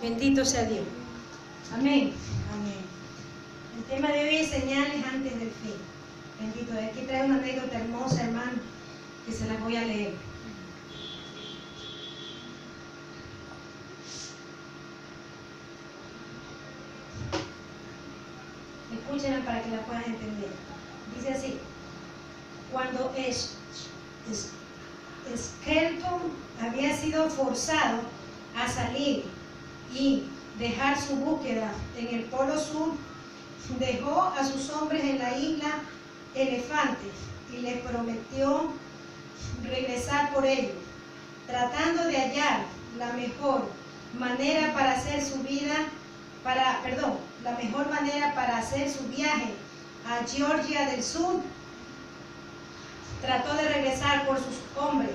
Bendito sea Dios. Amén. Amén. El tema de hoy es señales antes del fin. Bendito. Aquí trae una anécdota hermosa, hermano, que se las voy a leer. Escúchenla para que la puedan entender. Dice así: cuando Skelton había sido forzado a salir y dejar su búsqueda en el Polo Sur, dejó a sus hombres en la isla Elefante y les prometió regresar por ellos, tratando de hallar la mejor manera para hacer su viaje a Georgia del Sur. Trató de regresar por sus hombres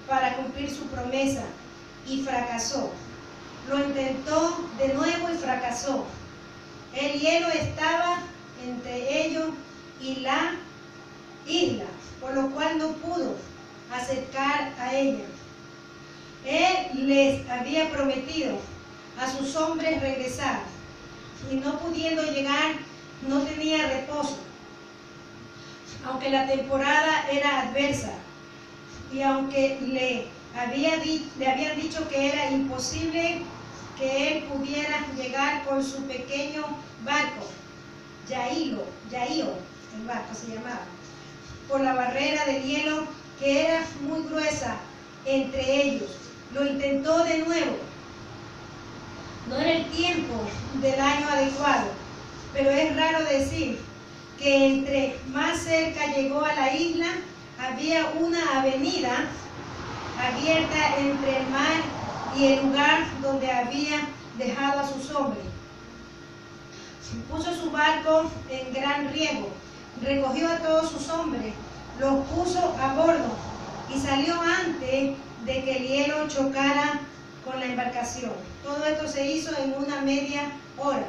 para cumplir su promesa y fracasó. Lo intentó de nuevo y fracasó. El hielo estaba entre ellos y la isla, por lo cual no pudo acercar a ella. Él les había prometido a sus hombres regresar, y no pudiendo llegar, no tenía reposo. Aunque la temporada era adversa y aunque le habían dicho que era imposible que él pudiera llegar con su pequeño barco, Yaío, el barco se llamaba, por la barrera del hielo que era muy gruesa entre ellos. Lo intentó de nuevo. No era el tiempo del año adecuado, pero es raro decir que entre más cerca llegó a la isla, había una avenida abierta entre el mar y el lugar donde había dejado a sus hombres. Puso su barco en gran riesgo, recogió a todos sus hombres, los puso a bordo y salió antes de que el hielo chocara con la embarcación. Todo esto se hizo en una media hora.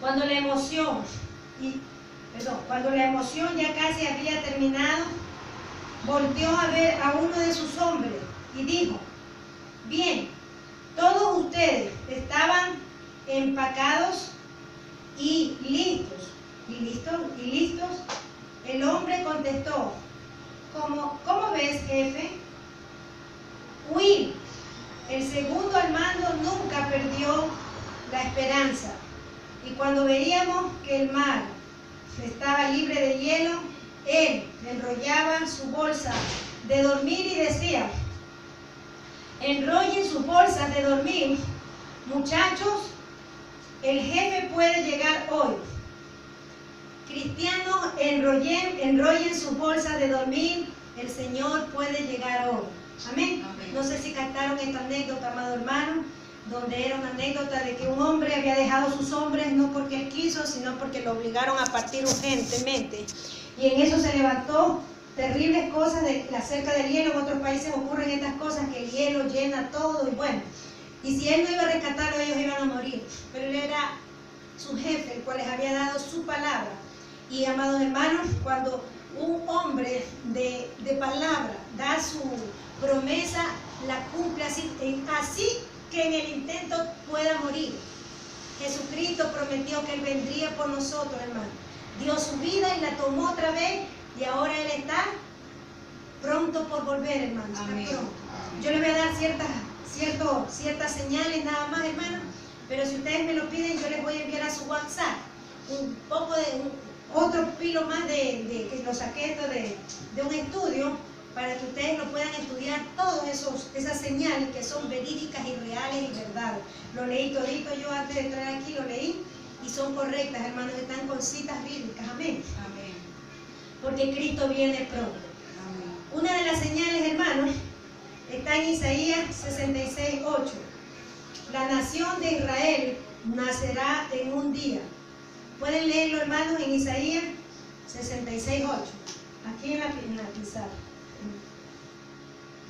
Cuando la emoción ya casi había terminado, volteó a ver a uno de sus hombres y dijo: bien, todos ustedes estaban empacados y listos. El hombre contestó: ¿Cómo ves, jefe? Will, el segundo al mando, nunca perdió la esperanza. Y cuando veíamos que el mar estaba libre de hielo, él enrollaba su bolsa de dormir y decía: enrollen sus bolsas de dormir, muchachos, el jefe puede llegar hoy. Cristianos, enrollen sus bolsas de dormir, el Señor puede llegar hoy. Amén. Amén. No sé si captaron esta anécdota, amado hermano, donde era una anécdota de que un hombre había dejado a sus hombres no porque él quiso, sino porque lo obligaron a partir urgentemente. Y en eso se levantó terribles cosas acerca del hielo. En otros países ocurren estas cosas, que el hielo llena todo y bueno. Y si él no iba a rescatarlo, ellos iban a morir. Pero él era su jefe, el cual les había dado su palabra. Y, amados hermanos, cuando un hombre de palabra da su promesa, la cumple así que en el intento pueda morir. Jesucristo prometió que Él vendría por nosotros, hermano. Dio su vida y la tomó otra vez, y ahora Él está pronto por volver, hermano. Amén. Yo le voy a dar ciertas señales nada más, hermano, pero si ustedes me lo piden, yo les voy a enviar a su WhatsApp un poco de otro pilo más que lo saqué esto de un estudio, para que ustedes lo puedan estudiar, todas esas señales que son verídicas y reales y verdades. Lo leí todito yo antes de entrar aquí, lo leí, y son correctas, hermanos, están con citas bíblicas. Amén. Amén. Porque Cristo viene pronto. Amén. Una de las señales, hermanos, está en Isaías 66:8. La nación de Israel nacerá en un día. Pueden leerlo, hermanos, en Isaías 66:8. Aquí en la pizarra.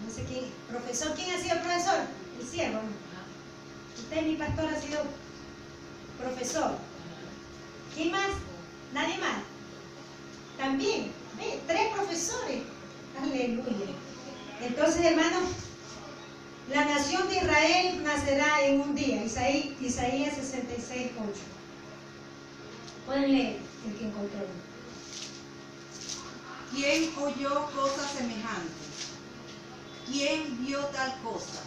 No sé quién, profesor, ¿quién ha sido profesor? El siervo, ¿no? Usted, mi pastor, ha sido profesor. ¿Quién más? ¿Nadie más? También, ve, 3 profesores. Aleluya. Entonces, hermanos, La nación de Israel nacerá en un día. Isaías 66:8. Pueden leer el que encontró. ¿Quién oyó cosa semejante? ¿Quién vio tal cosa?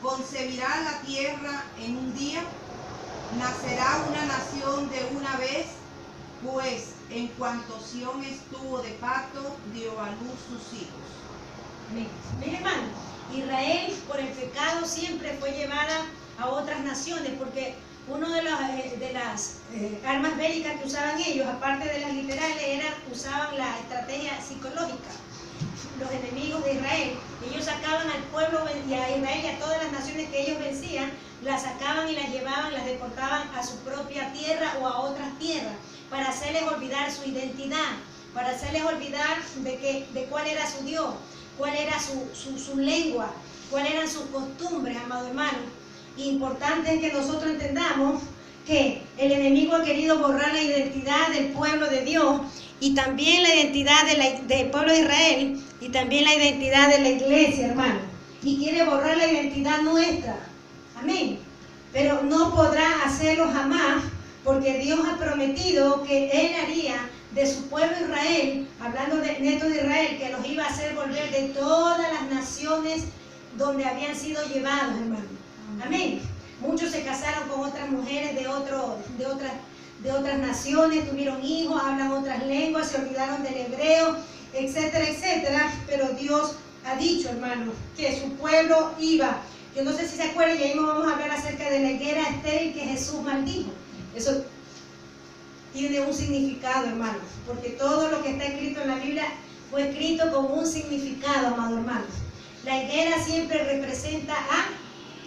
¿Concebirá la tierra en un día? ¿Nacerá una nación de una vez? Pues en cuanto Sión estuvo de parto, dio a luz sus hijos. Amén. Mire, hermano, Israel por el pecado siempre fue llevada a otras naciones, porque una de las armas bélicas que usaban ellos, aparte de las literales, usaban la estrategia psicológica. Los enemigos de Israel, ellos sacaban al pueblo y a Israel y a todas las naciones que ellos vencían, las sacaban y las llevaban, las deportaban a su propia tierra o a otras tierras, para hacerles olvidar su identidad, para hacerles olvidar de cuál era su Dios, cuál era su lengua, cuáles eran sus costumbres, amado hermano. Importante es que nosotros entendamos que el enemigo ha querido borrar la identidad del pueblo de Dios y también la identidad del pueblo de Israel y también la identidad de la iglesia, hermano. Y quiere borrar la identidad nuestra. Amén. Pero no podrá hacerlo jamás, porque Dios ha prometido que Él haría de su pueblo Israel, hablando de neto de Israel, que los iba a hacer volver de todas las naciones donde habían sido llevados, hermano. Amén. Muchos se casaron con otras mujeres de otras naciones, tuvieron hijos, hablan otras lenguas, se olvidaron del hebreo, etcétera, etcétera. Pero Dios ha dicho, hermano, que su pueblo iba. Yo no sé si se acuerdan, y ahí vamos a hablar acerca de la higuera estéril que Jesús maldijo. Eso tiene un significado, hermano, porque todo lo que está escrito en la Biblia fue escrito con un significado, amado hermano. La higuera siempre representa a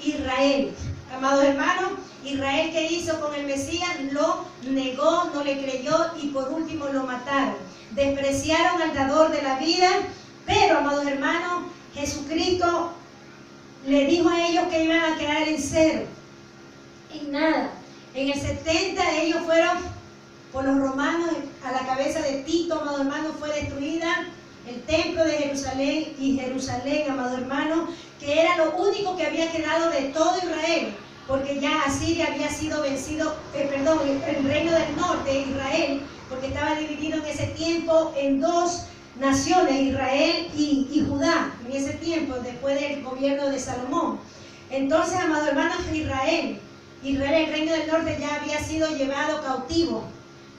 Israel. Amados hermanos, Israel, ¿qué hizo con el Mesías? Lo negó, no le creyó y por último lo mataron. Despreciaron al dador de la vida, pero, amados hermanos, Jesucristo le dijo a ellos que iban a quedar en cero, en nada. En el 70 ellos fueron por los romanos, a la cabeza de Tito, amado hermano, fue destruida el templo de Jerusalén, y Jerusalén, amado hermano, que era lo único que había quedado de todo Israel, porque ya Asiria había sido vencido, el reino del norte, Israel, porque estaba dividido en ese tiempo en dos naciones, Israel y Judá, en ese tiempo, después del gobierno de Salomón. Entonces, amado hermano, Israel, el reino del norte ya había sido llevado cautivo,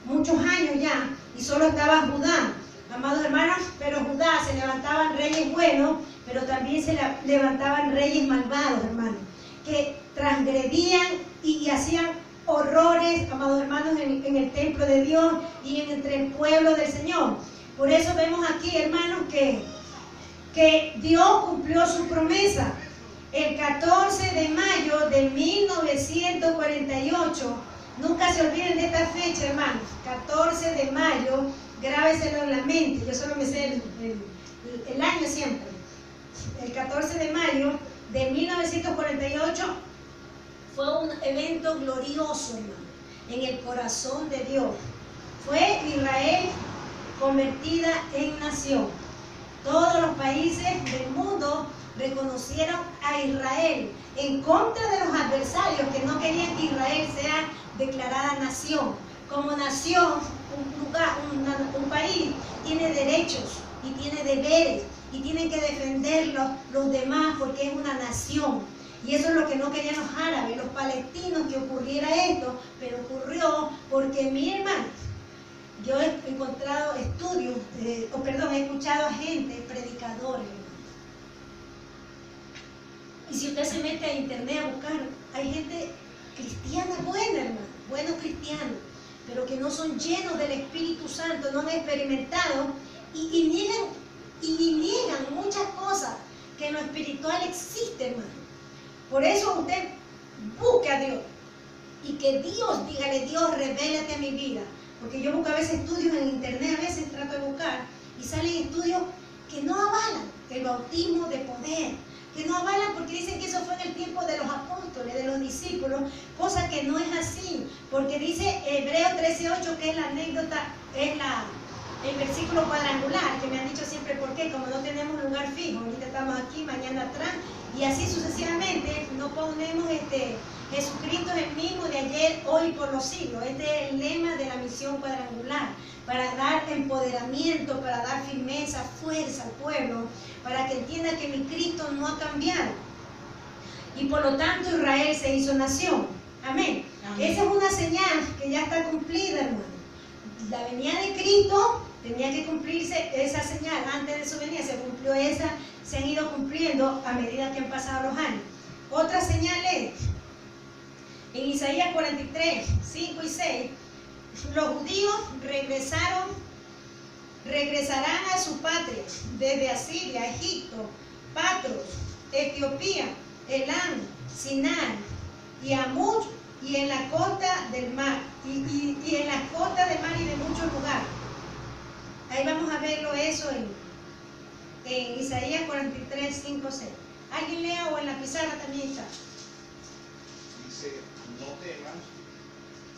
muchos años ya, y solo estaba Judá. Amados hermanos, pero Judá se levantaban reyes buenos, pero también se levantaban reyes malvados, hermanos, que transgredían y hacían horrores, amados hermanos, en el templo de Dios y entre el pueblo del Señor. Por eso vemos aquí, hermanos, que Dios cumplió su promesa. El 14 de mayo de 1948, nunca se olviden de esta fecha, hermanos, 14 de mayo, grábeselo en la mente, yo solo me sé el año siempre. El 14 de mayo de 1948 fue un evento glorioso, hermano, en el corazón de Dios. Fue Israel convertida en nación. Todos los países del mundo reconocieron a Israel en contra de los adversarios que no querían que Israel sea declarada nación. Como nación, un país tiene derechos y tiene deberes y tienen que defenderlos los demás porque es una nación. Y eso es lo que no querían los árabes, los palestinos, que ocurriera esto, pero ocurrió porque, mi hermano, yo he encontrado estudios, he escuchado a gente, predicadores, y si usted se mete a internet a buscar, hay gente cristiana buena, hermano, buenos cristianos, pero que no son llenos del Espíritu Santo, no han experimentado y niegan muchas cosas que en lo espiritual existe, hermano. Por eso usted busque a Dios y que Dios, dígale: Dios, revélate a mi vida. Porque yo busco a veces estudios en internet, a veces trato de buscar y salen estudios que no avalan el bautismo de poder, que no avalan porque dicen que eso fue en el tiempo de los apóstoles, de los discípulos, cosa que no es así, porque dice Hebreos 13:8 que es la anécdota, es el versículo cuadrangular, que me han dicho siempre: ¿por qué? Como no tenemos lugar fijo, ahorita estamos aquí, mañana atrás, Y así sucesivamente no ponemos Jesucristo es el mismo de ayer, hoy y por los siglos. Este es el lema de la misión cuadrangular, para dar empoderamiento, para dar firmeza, fuerza al pueblo, para que entienda que mi Cristo no ha cambiado. Y por lo tanto Israel se hizo nación. Amén. Amén. Esa es una señal que ya está cumplida, hermano. La venida de Cristo tenía que cumplirse esa señal. Antes de su venida se cumplió esa, se han ido cumpliendo a medida que han pasado los años. Otra señal es, en Isaías 43, 5 y 6, los judíos regresarán a su patria, desde Asiria, Egipto, Patros, Etiopía, Elam, Sinai y Amur, y en la costa del mar, y en la costa del mar y de muchos lugares. Ahí vamos a verlo eso en Isaías 43, 5, 6. ¿Alguien lea o en la pizarra también está? Dice, no temas,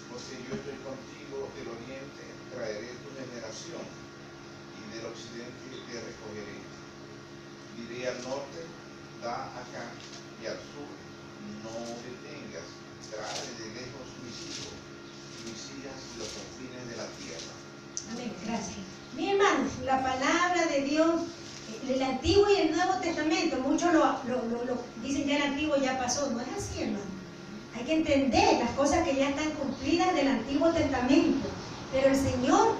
porque yo estoy contigo del oriente, traeré tu generación, y del occidente te recogeré. Diré al norte, da acá, y al sur, no detengas, trae de lejos mis hijos, mis hijas y los confines de la tierra. Amén, gracias. Mi hermano, la palabra de Dios, el Antiguo y el Nuevo Testamento, muchos lo dicen ya el Antiguo ya pasó, no es así, hermano. Hay que entender las cosas que ya están cumplidas del Antiguo Testamento, pero el Señor,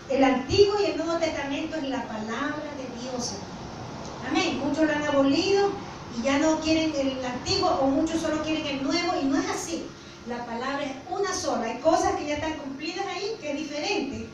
el Antiguo y el Nuevo Testamento es la palabra de Dios, hermano. Amén, muchos lo han abolido y ya no quieren el Antiguo, o muchos solo quieren el Nuevo, y no es así. La palabra es una sola. Hay cosas que ya están cumplidas ahí, que es diferente,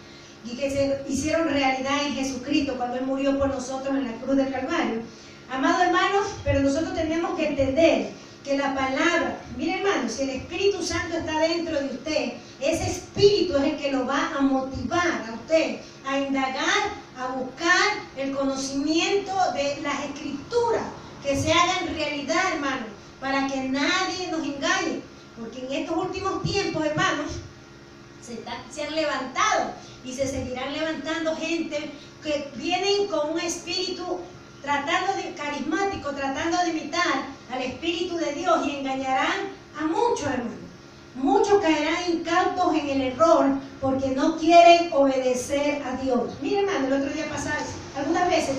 y que se hicieron realidad en Jesucristo cuando Él murió por nosotros en la cruz del Calvario. Amados hermanos, pero nosotros tenemos que entender que la palabra, mire hermanos, si el Espíritu Santo está dentro de usted, ese Espíritu es el que lo va a motivar a usted a indagar, a buscar el conocimiento de las Escrituras, que se hagan realidad, hermanos, para que nadie nos engañe, porque en estos últimos tiempos, hermanos, se han levantado y se seguirán levantando gente que vienen con un espíritu carismático, tratando de imitar al Espíritu de Dios, y engañarán a muchos, hermanos. Muchos caerán incautos en el error porque no quieren obedecer a Dios. Mire, hermano, el otro día pasaba, algunas veces,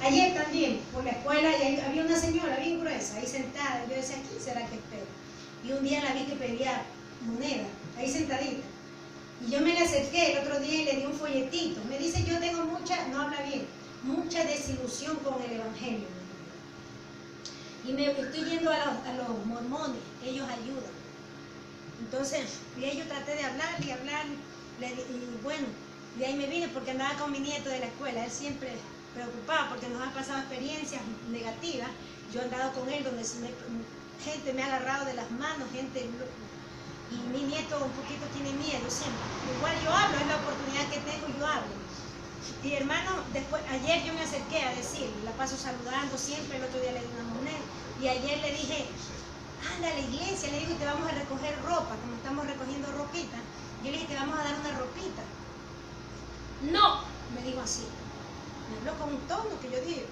ayer también, por la escuela, y ahí había una señora bien gruesa, ahí sentada, y yo decía, ¿quién será que espera? Y un día la vi que pedía moneda, ahí sentadita. Y yo me le acerqué el otro día y le di un folletito. Me dice, yo tengo no habla bien, mucha desilusión con el Evangelio. Y me estoy yendo a los mormones, ellos ayudan. Entonces, y yo traté de hablar, y bueno, de ahí me vine porque andaba con mi nieto de la escuela. Él siempre preocupado porque nos ha pasado experiencias negativas. Yo he andado con él donde gente me ha agarrado de las manos, y mi nieto un poquito tiene miedo siempre. Igual yo hablo, es la oportunidad que tengo, yo hablo. Y hermano, ayer yo me acerqué a decir, la paso saludando siempre, el otro día le di una moneda, y ayer le dije, anda a la iglesia, le digo, y te vamos a recoger ropa, como estamos recogiendo ropita. Yo le dije, te vamos a dar una ropita. No, me dijo así. Me habló con un tono que yo digo,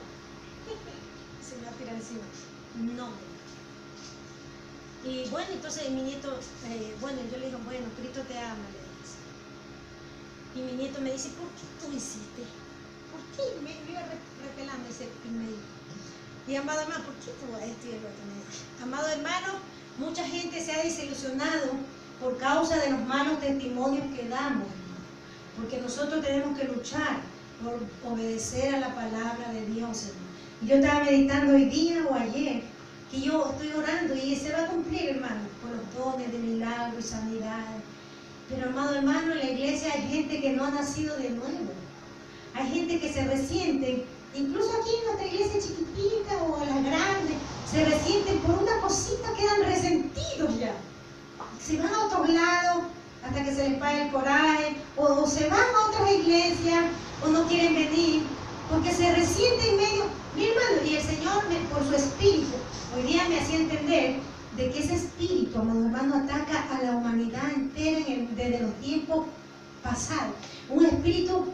se me va a tirar encima. No. Y bueno, entonces mi nieto, yo le dije, bueno, Cristo te ama, le dije. Y mi nieto me dice, ¿por qué tú hiciste? ¿Por qué? Me iba repelando ese medio. Y amado hermano, ¿por qué tú esto y el otro? Amado hermano, mucha gente se ha desilusionado por causa de los malos testimonios que damos, hermano. Porque nosotros tenemos que luchar por obedecer a la palabra de Dios, hermano. Y yo estaba meditando hoy día o ayer, que yo estoy orando y se va a cumplir, hermano, por los dones de milagros y sanidades. Pero, amado hermano, en la iglesia hay gente que no ha nacido de nuevo. Hay gente que se resiente, incluso aquí en nuestra iglesia chiquitita o a las grandes, se resienten por una cosita, quedan resentidos ya. Se van a otros lados hasta que se les pague el coraje, o se van a otras iglesias, o no quieren venir, porque se resienten medio. Mi hermano, y el Señor, por su espíritu, hoy día me hacía entender de que ese espíritu, amado hermano, ataca a la humanidad entera desde los tiempos pasados. Un espíritu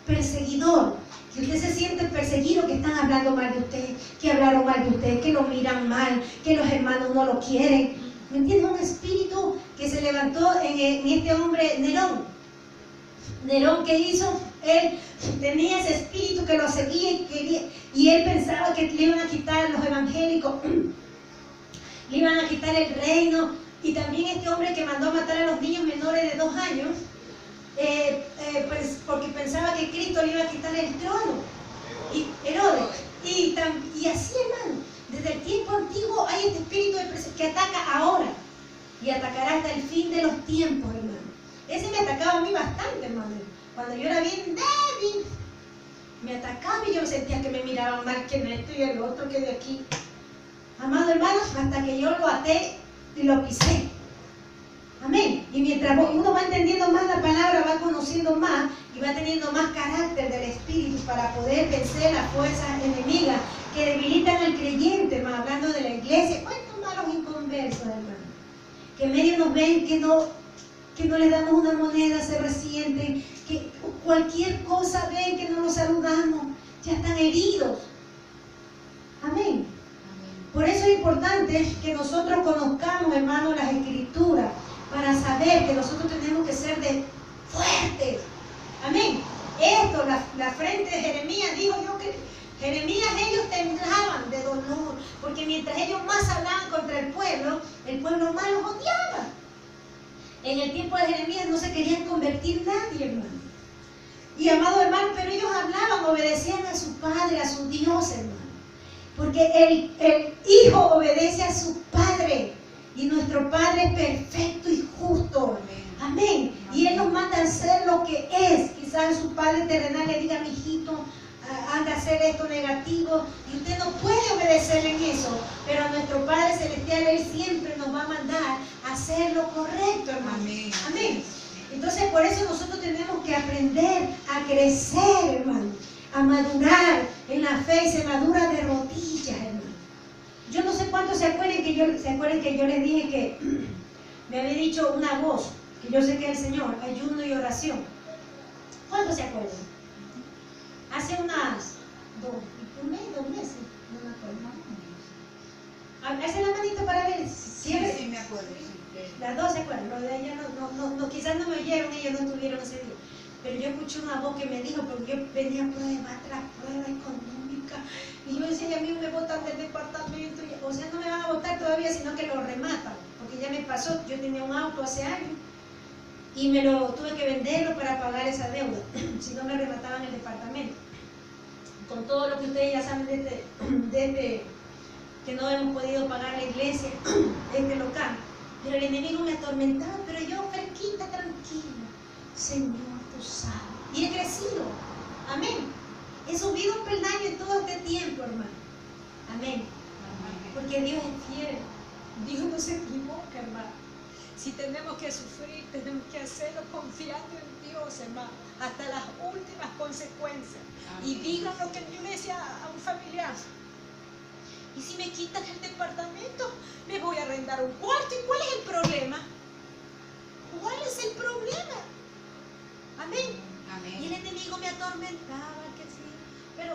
perseguidor, que usted se siente perseguido, que están hablando mal de usted, que hablaron mal de usted, que lo miran mal, que los hermanos no lo quieren. ¿Me entiendes? Un espíritu que se levantó en este hombre Nerón. Nerón, ¿qué hizo? Él tenía ese espíritu que lo seguía y quería, y él pensaba que le iban a quitar los evangélicos, le iban a quitar el reino. Y también este hombre que mandó a matar a los niños menores de 2 años, pues porque pensaba que Cristo le iba a quitar el trono. Y Herodes. Y así, hermano, desde el tiempo antiguo hay este espíritu que ataca ahora y atacará hasta el fin de los tiempos, hermano. Ese me atacaba a mí bastante, hermano. Cuando yo era bien débil, me atacaba y yo sentía que me miraban mal, que en esto y el otro, que de aquí. Amado hermano, hasta que yo lo até y lo pisé. Amén. Y mientras uno va entendiendo más la palabra, va conociendo más y va teniendo más carácter del Espíritu para poder vencer las fuerzas enemigas que debilitan al creyente, hermano, hablando de la iglesia. ¿Cuántos malos inconversos, hermano? Que medio nos ven que no les damos una moneda, se resienten, que cualquier cosa ven que no los saludamos, ya están heridos. Amén. Por eso es importante que nosotros conozcamos, hermanos, las Escrituras, para saber que nosotros tenemos que ser fuertes. Amén. Esto, la frente de Jeremías, dijo yo que Jeremías, ellos temblaban de dolor, porque mientras ellos más hablaban contra el pueblo más los odiaba. En el tiempo de Jeremías no se querían convertir nadie, hermano. Y amado hermano, pero ellos hablaban, obedecían a su padre, a su Dios, hermano. Porque el hijo obedece a su padre. Y nuestro Padre es perfecto y justo. Amén. Y Él nos manda a hacer lo que es. Quizás su Padre terrenal le diga: mi hijito, anda a hacer esto negativo. Y usted no puede obedecer en eso. Pero a nuestro Padre Celestial, Él siempre nos va a mandar a hacer lo correcto, hermano. Amén. Amén. Entonces, por eso nosotros tenemos que aprender a crecer, hermano. A madurar en la fe, y se madura de rodillas, hermano. Yo no sé cuántos se acuerdan que yo les dije que me había dicho una voz, que yo sé que es el Señor, ayuno y oración. ¿Cuántos se acuerdan? Hace unas 2 meses, no me acuerdo. Hace la manito para ver. Sí, me acuerdo. Las dos se acuerdan. Los de ella quizás no me oyeron, ellos no estuvieron ese día. Pero yo escuché una voz que me dijo, porque yo venía prueba tras prueba económica, y yo decía: a mí me botan del departamento, o sea, no me van a botar todavía, sino que lo rematan, porque ya me pasó. Yo tenía un auto hace años, y tuve que venderlo para pagar esa deuda, si no me remataban el departamento. Con todo lo que ustedes ya saben desde que no hemos podido pagar la iglesia, este local, pero el enemigo me atormentaba, pero yo fresquita, tranquila. Señor, tú sabes. Y he crecido. Amén. He subido un peldaño en todo este tiempo, hermano. Amén. Porque Dios es fiel. Dios no se equivoca, hermano. Si tenemos que sufrir, tenemos que hacerlo confiando en Dios, hermano, hasta las últimas consecuencias. Amén. Y digan lo que yo le decía a un familiar: y si me quitan el departamento, me voy a arrendar un cuarto. ¿Y cuál es el problema? ¿Cuál es el problema? Amén. Amén. Y el enemigo me atormentaba, que sí. Pero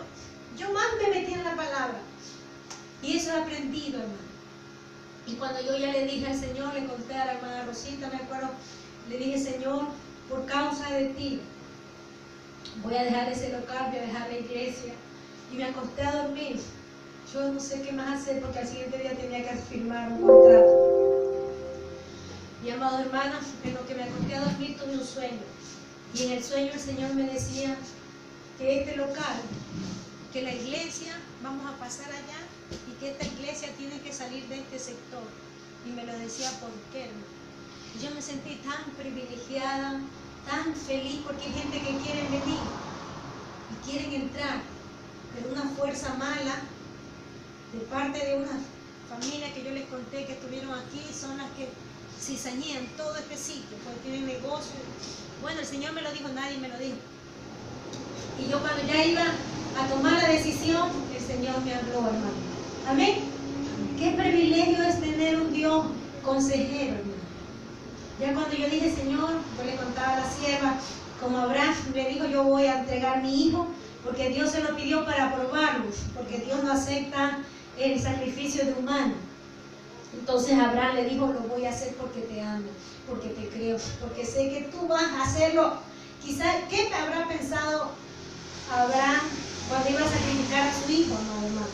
yo más me metí en la palabra. Y eso he aprendido, hermano. Y cuando yo ya le dije al Señor, le conté a la hermana Rosita, me acuerdo, le dije: Señor, por causa de ti, voy a dejar ese local, voy a dejar la iglesia. Y me acosté a dormir. Yo no sé qué más hacer, porque al siguiente día tenía que firmar un contrato. Y amado hermano, en lo que me acosté a dormir tuve un sueño. Y en el sueño el Señor me decía que este local, que la iglesia, vamos a pasar allá, y que esta iglesia tiene que salir de este sector. Y me lo decía: ¿por qué? Y yo me sentí tan privilegiada, tan feliz, porque hay gente que quieren venir y quieren entrar, pero una fuerza mala de parte de una familia que yo les conté que estuvieron aquí, son las que cizañean todo este sitio, porque tienen negocio. Bueno, el Señor me lo dijo, nadie me lo dijo. Y yo cuando ya iba a tomar la decisión, el Señor me habló, hermano. Amén. Qué privilegio es tener un Dios consejero, hermano. Ya cuando yo dije: Señor, yo le contaba a la sierva, Como Abraham le dijo, yo voy a entregar a mi hijo, porque Dios se lo pidió para probarlo, porque Dios no acepta el sacrificio de humano. Entonces Abraham le dijo, lo voy a hacer porque te amo, porque te creo, porque sé que tú vas a hacerlo. Quizás, ¿qué habrá pensado Abraham cuando iba a sacrificar a su hijo? No, hermano.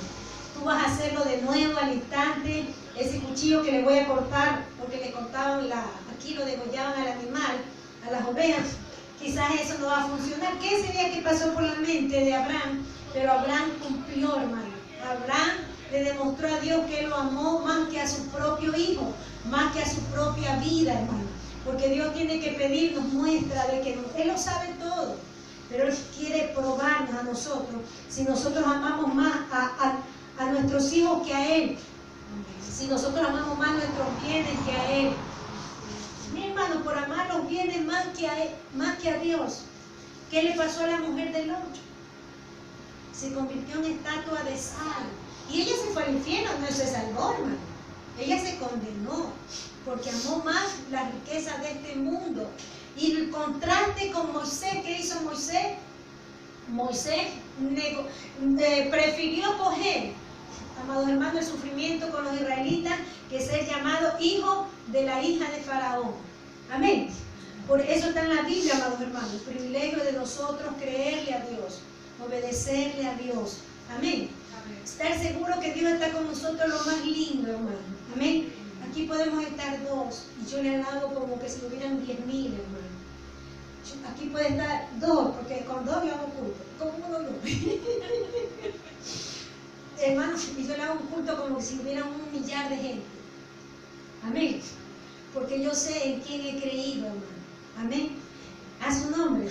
Tú vas a hacerlo de nuevo al instante. Ese cuchillo que le voy a cortar, porque le cortaban aquí lo degollaban al animal, a las ovejas. Quizás eso no va a funcionar. ¿Qué sería que pasó por la mente de Abraham? Pero Abraham cumplió, hermano. Abraham le demostró a Dios que él lo amó más que a su propio hijo, más que a su propia vida, hermano. Porque Dios tiene que pedirnos muestra de que Él lo sabe todo, pero Él quiere probarnos a nosotros si nosotros amamos más a nuestros hijos que a Él, si nosotros amamos más nuestros bienes que a Él. Mi hermano, por amar los bienes más que a Dios. ¿Qué le pasó a la mujer de Lot? Se convirtió en estatua de sal. Y ella se fue al infierno, no se salvó, hermano. Ella se condenó porque amó más la riqueza de este mundo. Y el contraste con Moisés, ¿qué hizo Moisés? Moisés prefirió coger, amados hermanos, el sufrimiento con los israelitas que ser llamado hijo de la hija de Faraón. Amén. Por eso está en la Biblia, amados hermanos, el privilegio de nosotros creerle a Dios, obedecerle a Dios. Amén. Estar seguro que Dios está con nosotros lo más lindo, hermano. Amén. Aquí podemos estar dos, y yo le alabo como que si hubieran 10.000, hermano. Aquí puede estar dos, porque con dos yo hago culto. Con uno no. Hermano, y yo le hago un culto como si hubiera 1 millar de gente. Amén. Porque yo sé en quién he creído, hermano. Amén. A su nombre.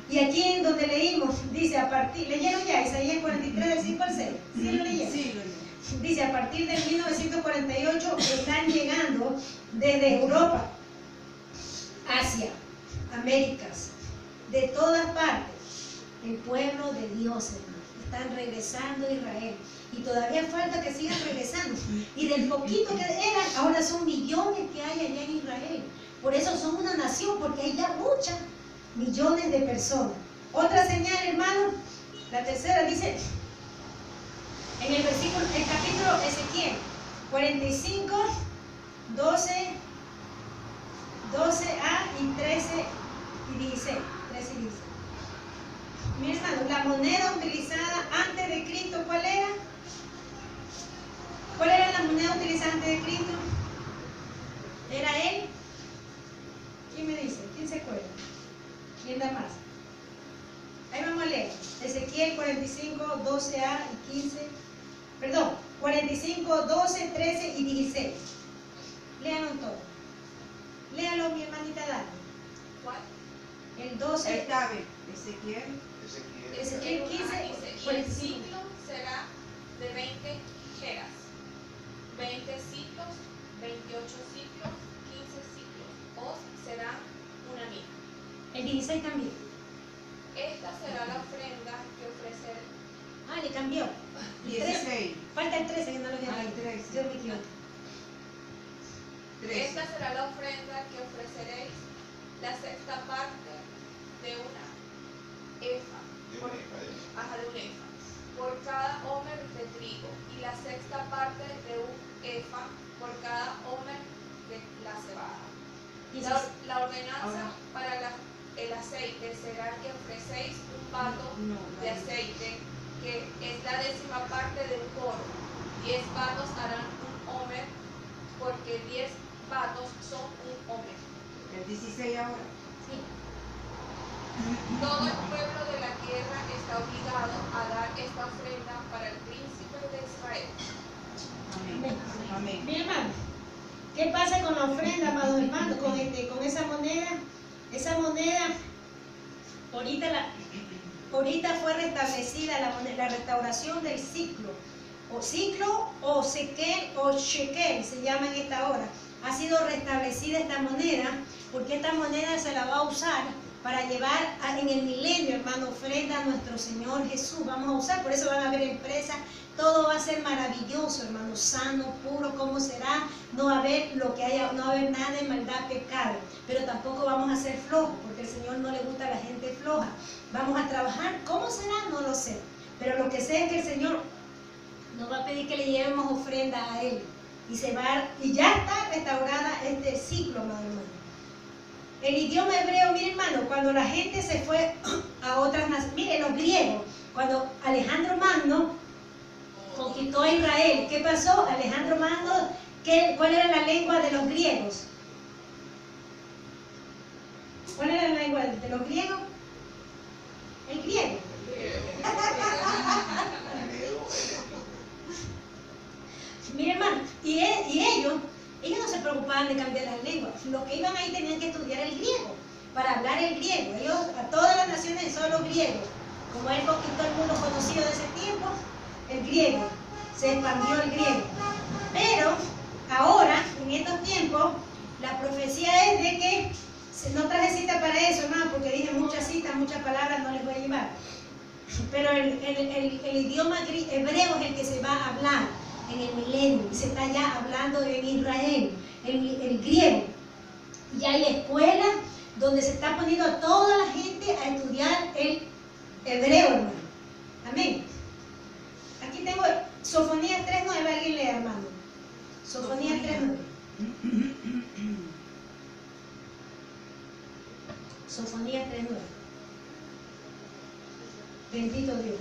Y aquí en donde leímos, dice a partir, ¿leyeron ya Isaías 43, del 5 al 6? ¿Sí lo leyeron? Sí, lo leyeron. Dice, a partir de 1948 están llegando desde Europa, Asia, Américas, de todas partes, el pueblo de Dios, hermano. Están regresando a Israel. Y todavía falta que sigan regresando. Y del poquito que eran, ahora son millones que hay allá en Israel. Por eso son una nación, porque hay ya muchas millones de personas. Otra señal, hermano, la tercera dice, en el capítulo Ezequiel 45, 12a y 13 y 16. Mi hermano, la moneda utilizada antes de Cristo, ¿cuál era? ¿Cuál era la moneda utilizada antes de Cristo? ¿Era él? ¿Quién me dice? ¿Quién se acuerda? ¿Quién da más? Ahí vamos a leer. Ezequiel 45, 12a y 15. Perdón, 45, 12, 13 y 16. Léanlo todo. Léalo, mi hermanita Dani. ¿Cuál? El 12. Está bien. Ezequiel. Ezequiel 15. Y el ciclo será de 20 jeras, 20 ciclos, 28 ciclos, 15 ciclos. O será una mina. El 16 también. Esta será la ofrenda que ofrecer. Ah, le cambió. 16. Falta el 13 que no lo había El leído. 13. Yo me equivoqué. 13. Esta será la ofrenda que ofreceréis, la sexta parte de una efa. De un efa. Por cada homer de trigo, y la sexta parte de un efa por cada homer de la cebada. La ordenanza para el aceite será que ofrecéis un vato de aceite, que es la 10ª parte de un coro. 10 vatos harán un homer, porque 10 vatos son un homer. El 16 ahora. Sí. Todo el pueblo de la tierra está obligado a dar esta ofrenda para el príncipe de Israel. Amén. Amén. Mi hermano, ¿qué pasa con la ofrenda, amados hermanos? Con esa moneda. Esa moneda, ahorita fue restablecida la restauración del ciclo. O ciclo o sequel o shekel se llama en esta hora. Ha sido restablecida esta moneda, porque esta moneda se la va a usar para llevar en el milenio, hermano, ofrenda a nuestro Señor Jesús. Vamos a usar, por eso van a haber empresas todo va a ser maravilloso, hermano, sano, puro, ¿cómo será? No va a haber lo que haya, no va a haber nada de maldad, pecado, pero tampoco vamos a ser flojos, porque al Señor no le gusta a la gente floja. Vamos a trabajar, ¿cómo será? No lo sé, pero lo que sé es que el Señor nos va a pedir que le llevemos ofrenda a Él, y ya está restaurada este ciclo, amado hermano. El idioma hebreo, mire hermano, cuando la gente se fue a otras naciones, mire los griegos, cuando Alejandro Magno conquistó a Israel, ¿qué pasó? Alejandro Magno, ¿cuál era la lengua de los griegos? ¿Cuál era la lengua de los griegos? El griego. Mire hermano, y ellos no se preocupaban de cambiar las lenguas. Los que iban ahí tenían que estudiar el griego, para hablar el griego. Ellos, a todas las naciones, solo griegos. Como él conquistó el mundo conocido de ese tiempo, el griego, se expandió el griego. Pero ahora, en estos tiempos, la profecía es de que, no traje cita para eso, hermano, porque dije muchas citas, muchas palabras, no les voy a llevar. Pero el idioma hebreo es el que se va a hablar en el milenio, y se está ya hablando en Israel, el griego. Y hay escuelas donde se está poniendo a toda la gente a estudiar el hebreo, hermano. Amén. Aquí tengo Sofonías 3:9, alguien lea, hermano. Sofonías 3:9. Sofonías 3:9. Bendito Dios.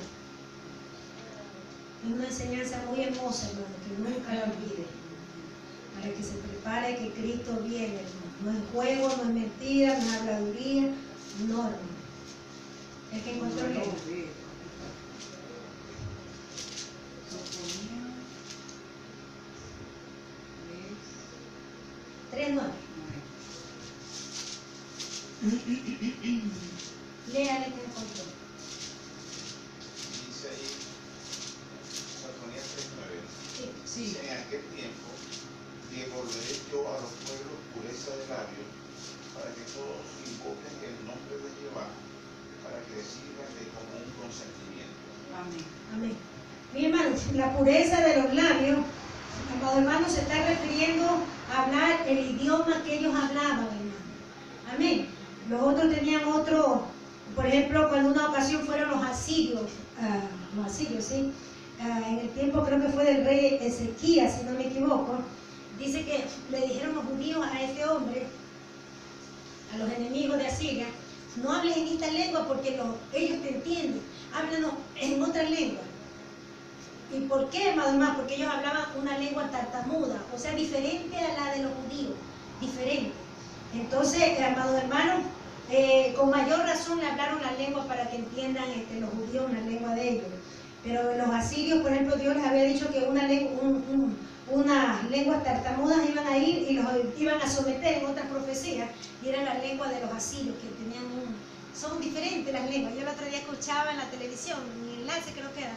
Es una enseñanza muy hermosa, hermano, que nunca la olvide. Para que se prepare que Cristo viene, hermano. No es juego, no es mentira, no es habladuría, no, hermano. El que encontró el libro. 3:9. Léale que encontró. Dice ahí, Sofonías 3:9. Sí. Dice, en aquel tiempo devolveré yo a los pueblos pureza de labios, para que todos invoquen el nombre de Jehová, para que le sirvan de común consentimiento. Amén. Amén. Mi hermano, la pureza de los labios, amado hermano, se está refiriendo a hablar el idioma que ellos hablaban, hermano. Amén. Los otros tenían otro, por ejemplo, cuando una ocasión fueron los asirios, ¿sí? En el tiempo creo que fue del rey Ezequías, si no me equivoco, dice que le dijeron los judíos a este hombre, a los enemigos de Asiria, no hables en esta lengua porque ellos te entienden, háblanos en otra lengua. ¿Y por qué, amado hermano? Porque ellos hablaban una lengua tartamuda, o sea, diferente a la de los judíos, diferente. Entonces, amados hermanos, con mayor razón le hablaron la lengua para que entiendan los judíos una lengua de ellos. Pero los asirios, por ejemplo, Dios les había dicho que unas lenguas tartamudas iban a ir y los iban a someter en otras profecías, y era la lengua de los asirios, que tenían son diferentes las lenguas. Yo el otro día escuchaba en la televisión, en el enlace creo que era,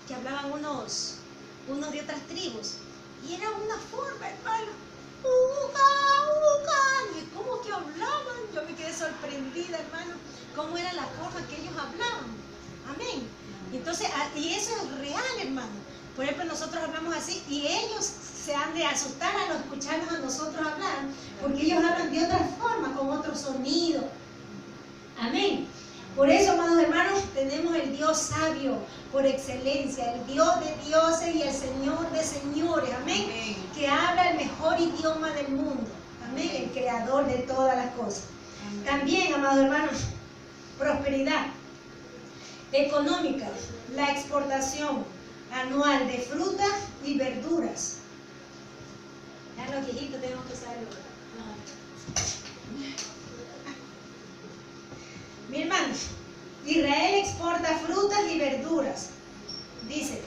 que hablaban unos de otras tribus, y era una forma, hermano, y cómo que hablaban, yo me quedé sorprendida, hermano, cómo era la forma que ellos hablaban. Amén. Entonces, y eso es real, hermano. Por ejemplo, nosotros hablamos así y ellos se han de asustar al escucharnos a nosotros hablar, porque ellos hablan de otra forma, con otro sonido. Amén. Por eso, amados hermanos, tenemos el Dios sabio por excelencia, el Dios de dioses y el Señor de señores. Amén. Amén. Que habla el mejor idioma del mundo. Amén. El creador de todas las cosas. Amén. También, amados hermanos, prosperidad económica, la exportación anual de frutas y verduras. Ya los viejitos tenemos que saberlo. Mi hermano, Israel exporta frutas y verduras. Dice,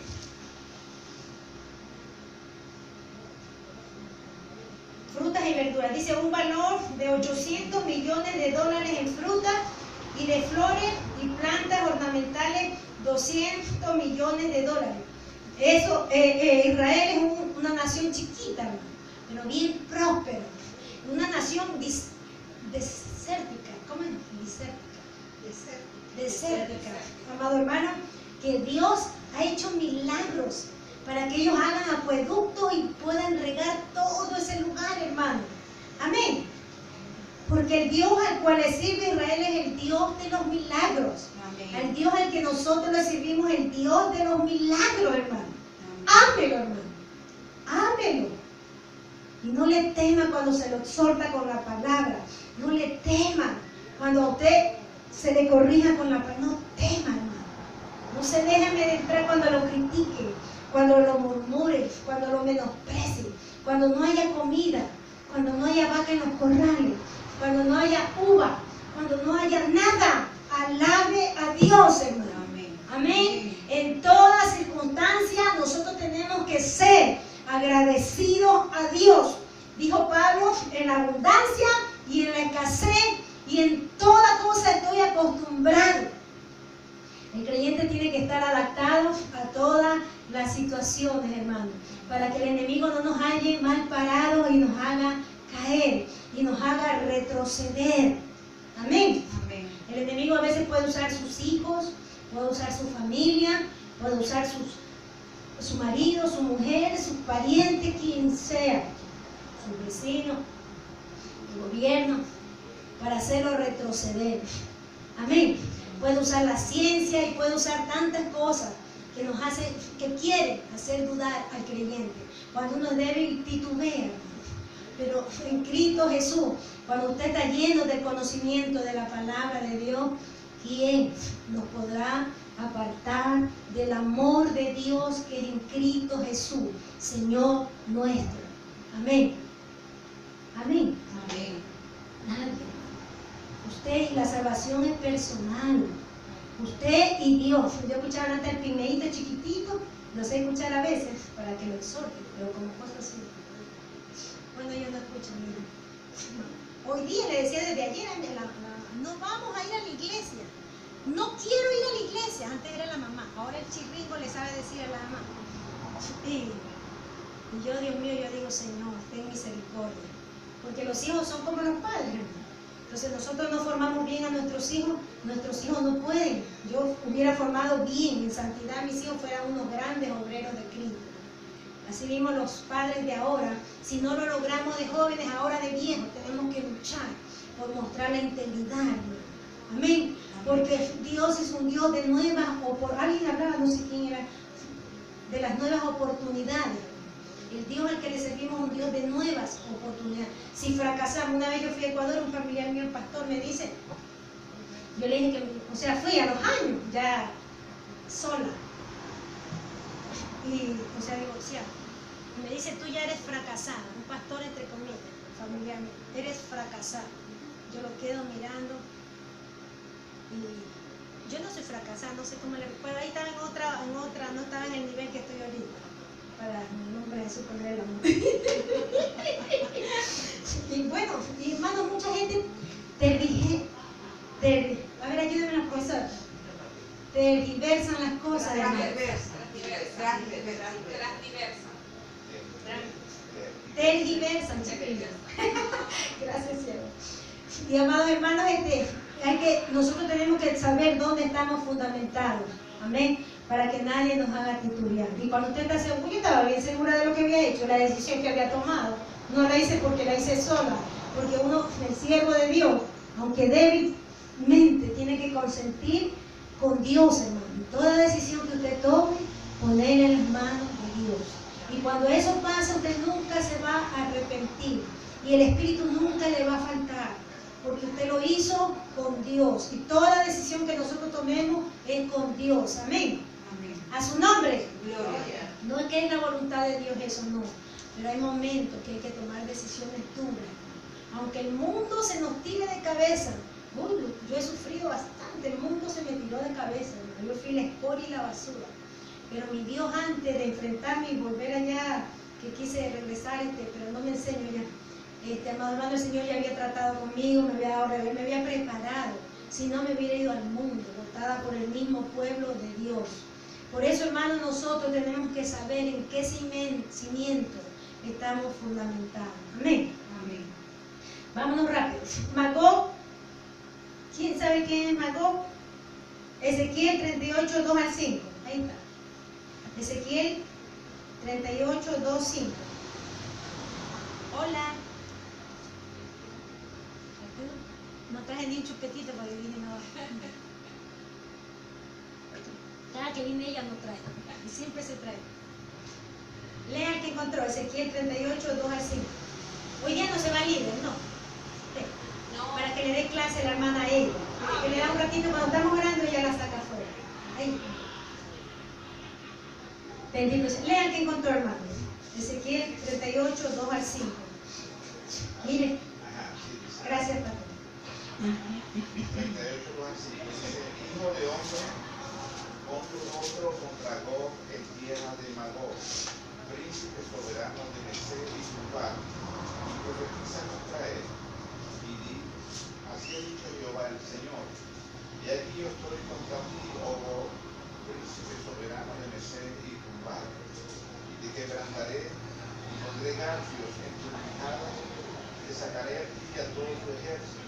frutas y verduras. Dice un valor de $800 millones en frutas y de flores y plantas ornamentales, $200 millones. Eso, Israel es una nación chiquita, hermano, pero bien próspera. Una nación desértica. ¿Cómo es? Desértica. Amado hermano, que Dios ha hecho milagros para que ellos hagan acueductos y puedan regar todo ese lugar, hermano. Amén. Porque el Dios al cual le sirve Israel es el Dios de los milagros. Amén. Al Dios al que nosotros le servimos, el Dios de los milagros, hermano. Ámelo, hermano. Ámelo. Y no le tema cuando se lo exhorta con la palabra. No le tema cuando a usted se le corrija con la palabra. No tema, hermano. No se deje amedrentar cuando lo critique, cuando lo murmure, cuando lo menosprecie, cuando no haya comida, cuando no haya vaca en los corrales, cuando no haya uva, cuando no haya nada. Alabe a Dios, hermano. Amén. Amén. En todas circunstancias nosotros tenemos que ser agradecidos a Dios. Dijo Pablo, en la abundancia y en la escasez y en toda cosa estoy acostumbrado. El creyente tiene que estar adaptado a todas las situaciones, hermano, para que el enemigo no nos halle mal parados y nos haga caer y nos haga retroceder. Amén. Amén. El enemigo a veces puede usar sus hijos, puede usar su familia, puede usar su marido, su mujer, sus parientes, quien sea, su vecino, el gobierno, para hacerlo retroceder. Amén. Puede usar la ciencia y puede usar tantas cosas que nos hace, que quiere hacer dudar al creyente. Cuando uno es débil, titubea. Pero en Cristo Jesús, cuando usted está lleno del conocimiento de la palabra de Dios, ¿quién nos podrá apartar del amor de Dios que es en Cristo Jesús, Señor nuestro? Amén. Amén. Amén. Nadie. Usted y la salvación es personal. Usted y Dios. Yo escuchaba antes el pimeíto chiquitito, lo sé escuchar a veces para que lo exhorte, pero como cosas así. Bueno, yo no escucho, mira. Hoy día le decía desde ayer, no vamos a ir a la iglesia. No quiero ir a la iglesia. Antes era la mamá, ahora el chirringo le sabe decir a la mamá. Y yo, Dios mío, yo digo, Señor, ten misericordia. Porque los hijos son como los padres, hermano. Entonces nosotros no formamos bien a nuestros hijos no pueden. Yo hubiera formado bien en santidad, mis hijos fueran unos grandes obreros de Cristo. Así mismo los padres de ahora, si no lo logramos de jóvenes, ahora de viejos, tenemos que luchar por mostrar la integridad, hermano. Amén. Porque Dios es un Dios de nuevas oportunidades. Alguien hablaba, no sé quién era, de las nuevas oportunidades. El Dios al que le servimos es un Dios de nuevas oportunidades. Si fracasamos, una vez yo fui a Ecuador, un familiar mío, el pastor, me dice, yo le dije que, fui a los años, ya sola. Y, divorciada. Y me dice, tú ya eres fracasada, un pastor entre comillas, familiar mío, eres fracasada. Yo lo quedo mirando y yo no soy fracasada, no sé cómo le... Pero ahí estaba en otra, no estaba en el nivel que estoy ahorita. Para el nombre de Jesús, poner el amor. Y bueno, y hermano, mucha gente a ver, ayúdenme la profesora. Tergiversan las cosas. Tergiversan, chiquillos. Gracias, cielo. Y amados hermanos, nosotros tenemos que saber dónde estamos fundamentados. Amén. Para que nadie nos haga titubear. Y cuando usted está seguro, yo estaba bien segura de lo que había hecho, la decisión que había tomado. No la hice porque la hice sola. Porque uno, el siervo de Dios, aunque débilmente, tiene que consentir con Dios, hermano. Toda decisión que usted tome, ponerla en las manos de Dios. Y cuando eso pasa, usted nunca se va a arrepentir. Y el Espíritu nunca le va a faltar. Porque usted lo hizo con Dios. Y toda decisión que nosotros tomemos es con Dios. Amén. A su nombre. Gloria. No es que es la voluntad de Dios eso, no. Pero hay momentos que hay que tomar decisiones duras. Aunque el mundo se nos tire de cabeza. Uy, yo he sufrido bastante. El mundo se me tiró de cabeza. Yo fui la escoria y la basura. Pero mi Dios, antes de enfrentarme y volver allá, que quise regresar, pero no me enseño ya. Amado hermano, el Señor ya había tratado conmigo, me había dado revelar, me había preparado. Si no, me hubiera ido al mundo, botada por el mismo pueblo de Dios. Por eso, hermanos, nosotros tenemos que saber en qué cimiento estamos fundamentados. Amén. Amén. Vámonos rápido. Magog. ¿Quién sabe quién es Magog? Ezequiel 38, 2 al 5. Ahí está. Ezequiel 38, 2, 5. Hola. No traje ni un chupetito porque vine no. Cada que viene ella no trae. Y siempre se trae. Lea el que encontró, Ezequiel 38, 2 al 5. Hoy día no se va líder, ¿no? No. Para que le dé clase a la hermana a ella. Que le da un ratito cuando estamos orando y ella la saca afuera. Ahí. Bendito sea. Lea el que encontró, hermano. Ezequiel 38, 2 al 5. Mire. Gracias, pastor. 38 2 al 5 dice: Hijo de hombre, pon tu rostro contra Gog en tierra de Magog, príncipe soberano de Mesec y Tubal, y profetiza contra él, y di: así ha dicho Jehová el Señor, y aquí yo estoy contra ti, oh Gog, príncipe soberano de Mesec y Tubal, y te quebrantaré, y pondré garfios en tu quijada, te sacaré a ti y a todo tu ejército,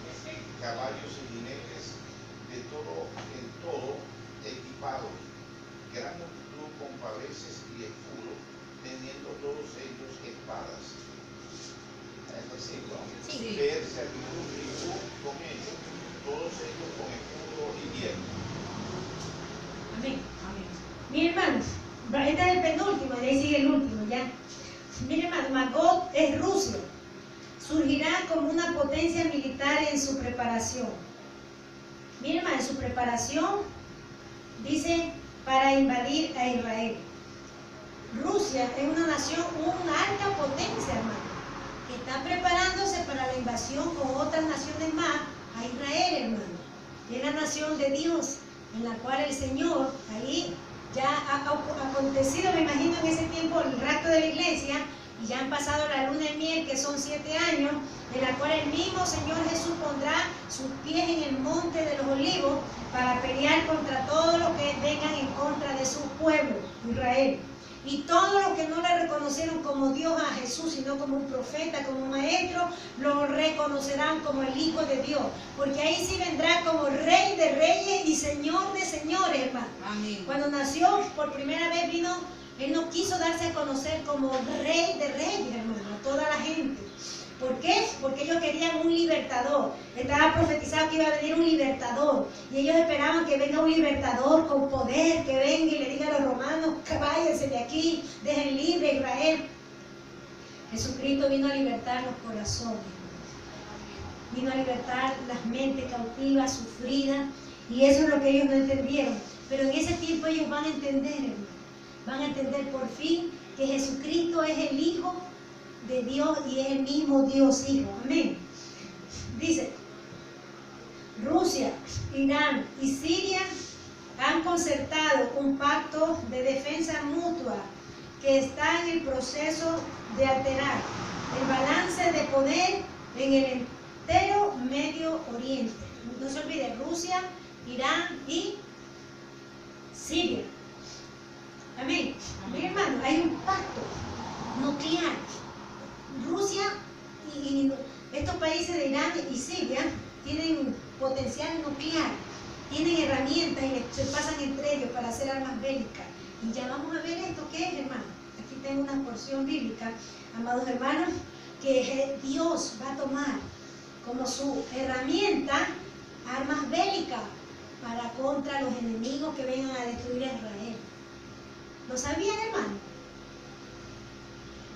caballos y jinetes, de todo en todo equipados, gran multitud con paveses y escudos, teniendo todos ellos espadas. Es decir, Sí. Persia, y con ellos, todos ellos con escudo y hierro. Amén. Amén. Mi hermano, este es el penúltimo, y ahí sigue el último, ya. Mi hermano, Magog es Rusia. Surgirá como una potencia militar en su preparación. Mi hermano, en su preparación, dice, para invadir a Israel. Rusia es una nación, una alta potencia, hermano, que está preparándose para la invasión con otras naciones más a Israel, hermano. Es la nación de Dios, en la cual el Señor, ahí ya ha acontecido, me imagino, en ese tiempo el rapto de la iglesia, y ya han pasado la luna de miel, que son 7 años, en la cual el mismo Señor Jesús pondrá sus pies en el monte de los olivos para pelear contra todos los que vengan en contra de su pueblo, Israel. Y todos los que no le reconocieron como Dios a Jesús, sino como un profeta, como un maestro, lo reconocerán como el Hijo de Dios. Porque ahí sí vendrá como Rey de Reyes y Señor de Señores, hermano. Amén. Cuando nació, por primera vez vino, Él no quiso darse a conocer como Rey de Reyes, hermano, a toda la gente. ¿Por qué? Porque ellos querían un libertador. Estaba profetizado que iba a venir un libertador. Y ellos esperaban que venga un libertador con poder, que venga y le diga a los romanos, que váyanse de aquí, dejen libre a Israel. Jesucristo vino a libertar los corazones. Vino a libertar las mentes cautivas, sufridas. Y eso es lo que ellos no entendieron. Pero en ese tiempo ellos van a entender, hermano. Van a entender por fin que Jesucristo es el Hijo de Dios y es el mismo Dios Hijo. Amén. Dice, Rusia, Irán y Siria han concertado un pacto de defensa mutua que está en el proceso de alterar el balance de poder en el entero Medio Oriente. No se olvide, Rusia, Irán y Siria. Amén. Mi hermano, hay un pacto nuclear. Rusia y estos países de Irán y Siria tienen potencial nuclear, tienen herramientas y se pasan entre ellos para hacer armas bélicas. Y ya vamos a ver esto que es, hermano. Aquí tengo una porción bíblica, amados hermanos, que Dios va a tomar como su herramienta armas bélicas para contra los enemigos que vengan a destruir a Israel. ¿Lo sabían, hermano?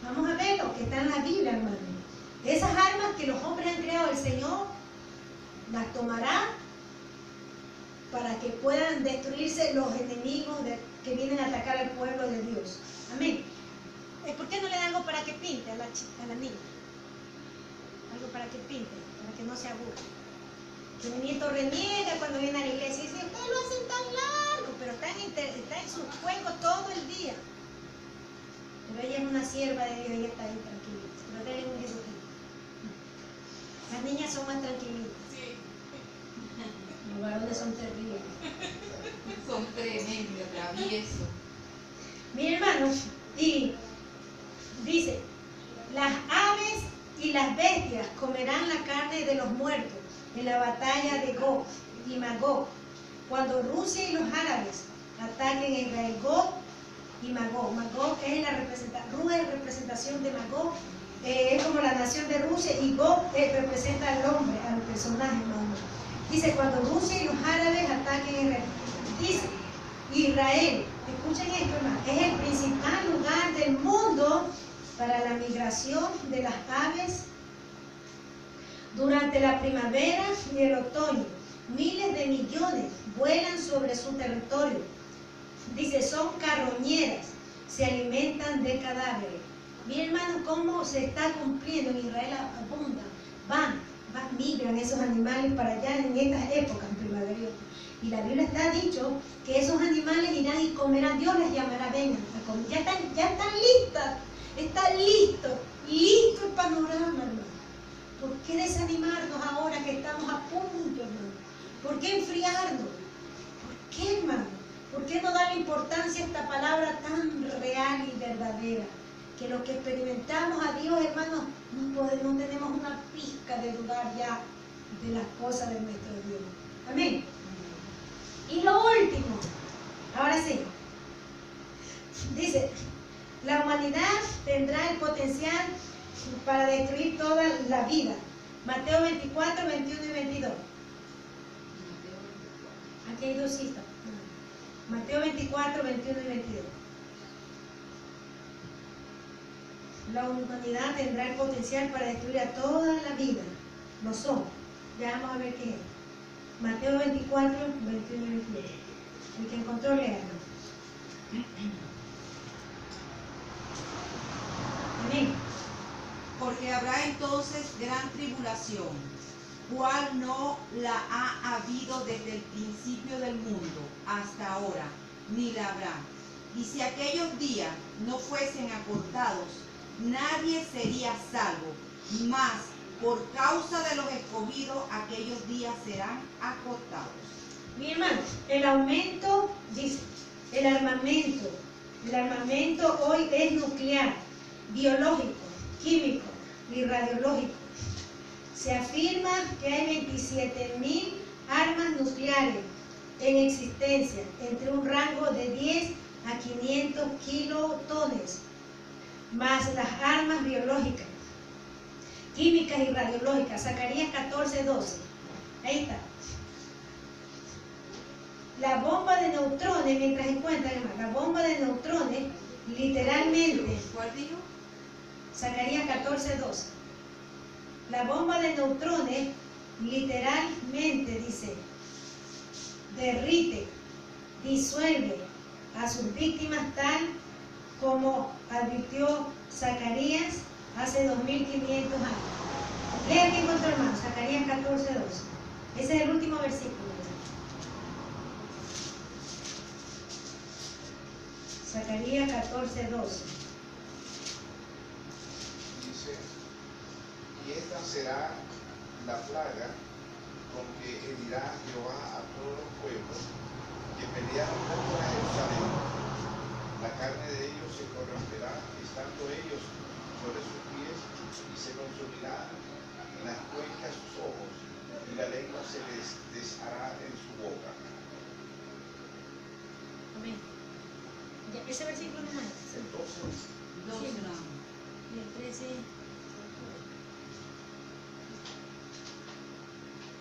Vamos a ver lo que está en la Biblia, hermano. Esas armas que los hombres han creado, el Señor las tomará para que puedan destruirse los enemigos que vienen a atacar al pueblo de Dios. Amén. ¿Por qué no le dan algo para que pinte a la niña? Algo para que pinte, para que no se aburra. Que mi nieto reniega cuando viene a la iglesia y dice, ustedes lo hacen tan largo, pero está en su juego todo el día. Pero ella es una sierva de Dios, ella está ahí tranquilita. Pero dale un Jesucristo. Las niñas son más tranquilitas. Sí. Los varones son terribles. Son tremendos, traviesos. Mi hermano, y dice, las aves y las bestias comerán la carne de los muertos en la batalla de Gog y Magog. Cuando Rusia y los árabes ataquen a Israel, Gog y Magog. Magog es la representación, Ru es representación de Magog, es como la nación de Rusia, y Gog representa al hombre, al personaje, hermano. Dice, cuando Rusia y los árabes ataquen Israel. Dice, Israel, escuchen esto, hermano, es el principal lugar del mundo para la migración de las aves durante la primavera y el otoño. Miles de millones vuelan sobre su territorio. Dice, son carroñeras, se alimentan de cadáveres. Mi hermano, cómo se está cumpliendo en Israel, abundan, migran esos animales para allá en estas épocas, en primavera y otoño. Y la Biblia está dicho que esos animales irán y comerán, Dios les llamará, vengan a comer. Ya están listas, está listo el panorama, hermano. ¿Por qué desanimarnos ahora que estamos a punto, hermano? ¿Por qué enfriarnos? ¿Por qué, hermano? ¿Por qué no darle importancia a esta palabra tan real y verdadera? Que los que experimentamos a Dios, hermanos, no tenemos una pizca de dudar ya de las cosas de nuestro Dios. Amén. Y lo último, ahora sí, dice, la humanidad tendrá el potencial para destruir toda la vida. Mateo 24, 21 y 22. Aquí hay dos citas. Mateo 24, 21 y 22. La humanidad tendrá el potencial para destruir a toda la vida. Lo son. Ya vamos a ver qué es. Mateo 24, 21 y 22. El que encontró, léalo. Amén. Porque habrá entonces gran tribulación, cual no la ha habido desde el principio del mundo hasta ahora, ni la habrá. Y si aquellos días no fuesen acortados, nadie sería salvo, mas por causa de los escogidos, aquellos días serán acortados. Mi hermano, el aumento, dice, el armamento hoy es nuclear, biológico, químico y radiológico. Se afirma que hay 27.000 armas nucleares en existencia, entre un rango de 10 a 500 kilotones, más las armas biológicas, químicas y radiológicas. Zacarías 14:12. Ahí está. La bomba de neutrones, mientras encuentran, hermano, la bomba de neutrones, literalmente. ¿Cuál dijo? Zacarías 14:12. La bomba de neutrones, literalmente, dice, derrite, disuelve a sus víctimas tal como advirtió Zacarías hace 2500 años. Lea que encontró, hermano, Zacarías 14:12. Ese es el último versículo. Zacarías 14:12. Dice, y esta será la plaga con que herirá Jehová a todos los pueblos que pelearon contra Jerusalén. La carne de ellos se corromperá, estando ellos sobre sus pies, y se consumirá en las cuencas sus ojos, y la lengua se les deshará en su boca. Amén. Ya, ese versículo no más. Entonces, Y el 13.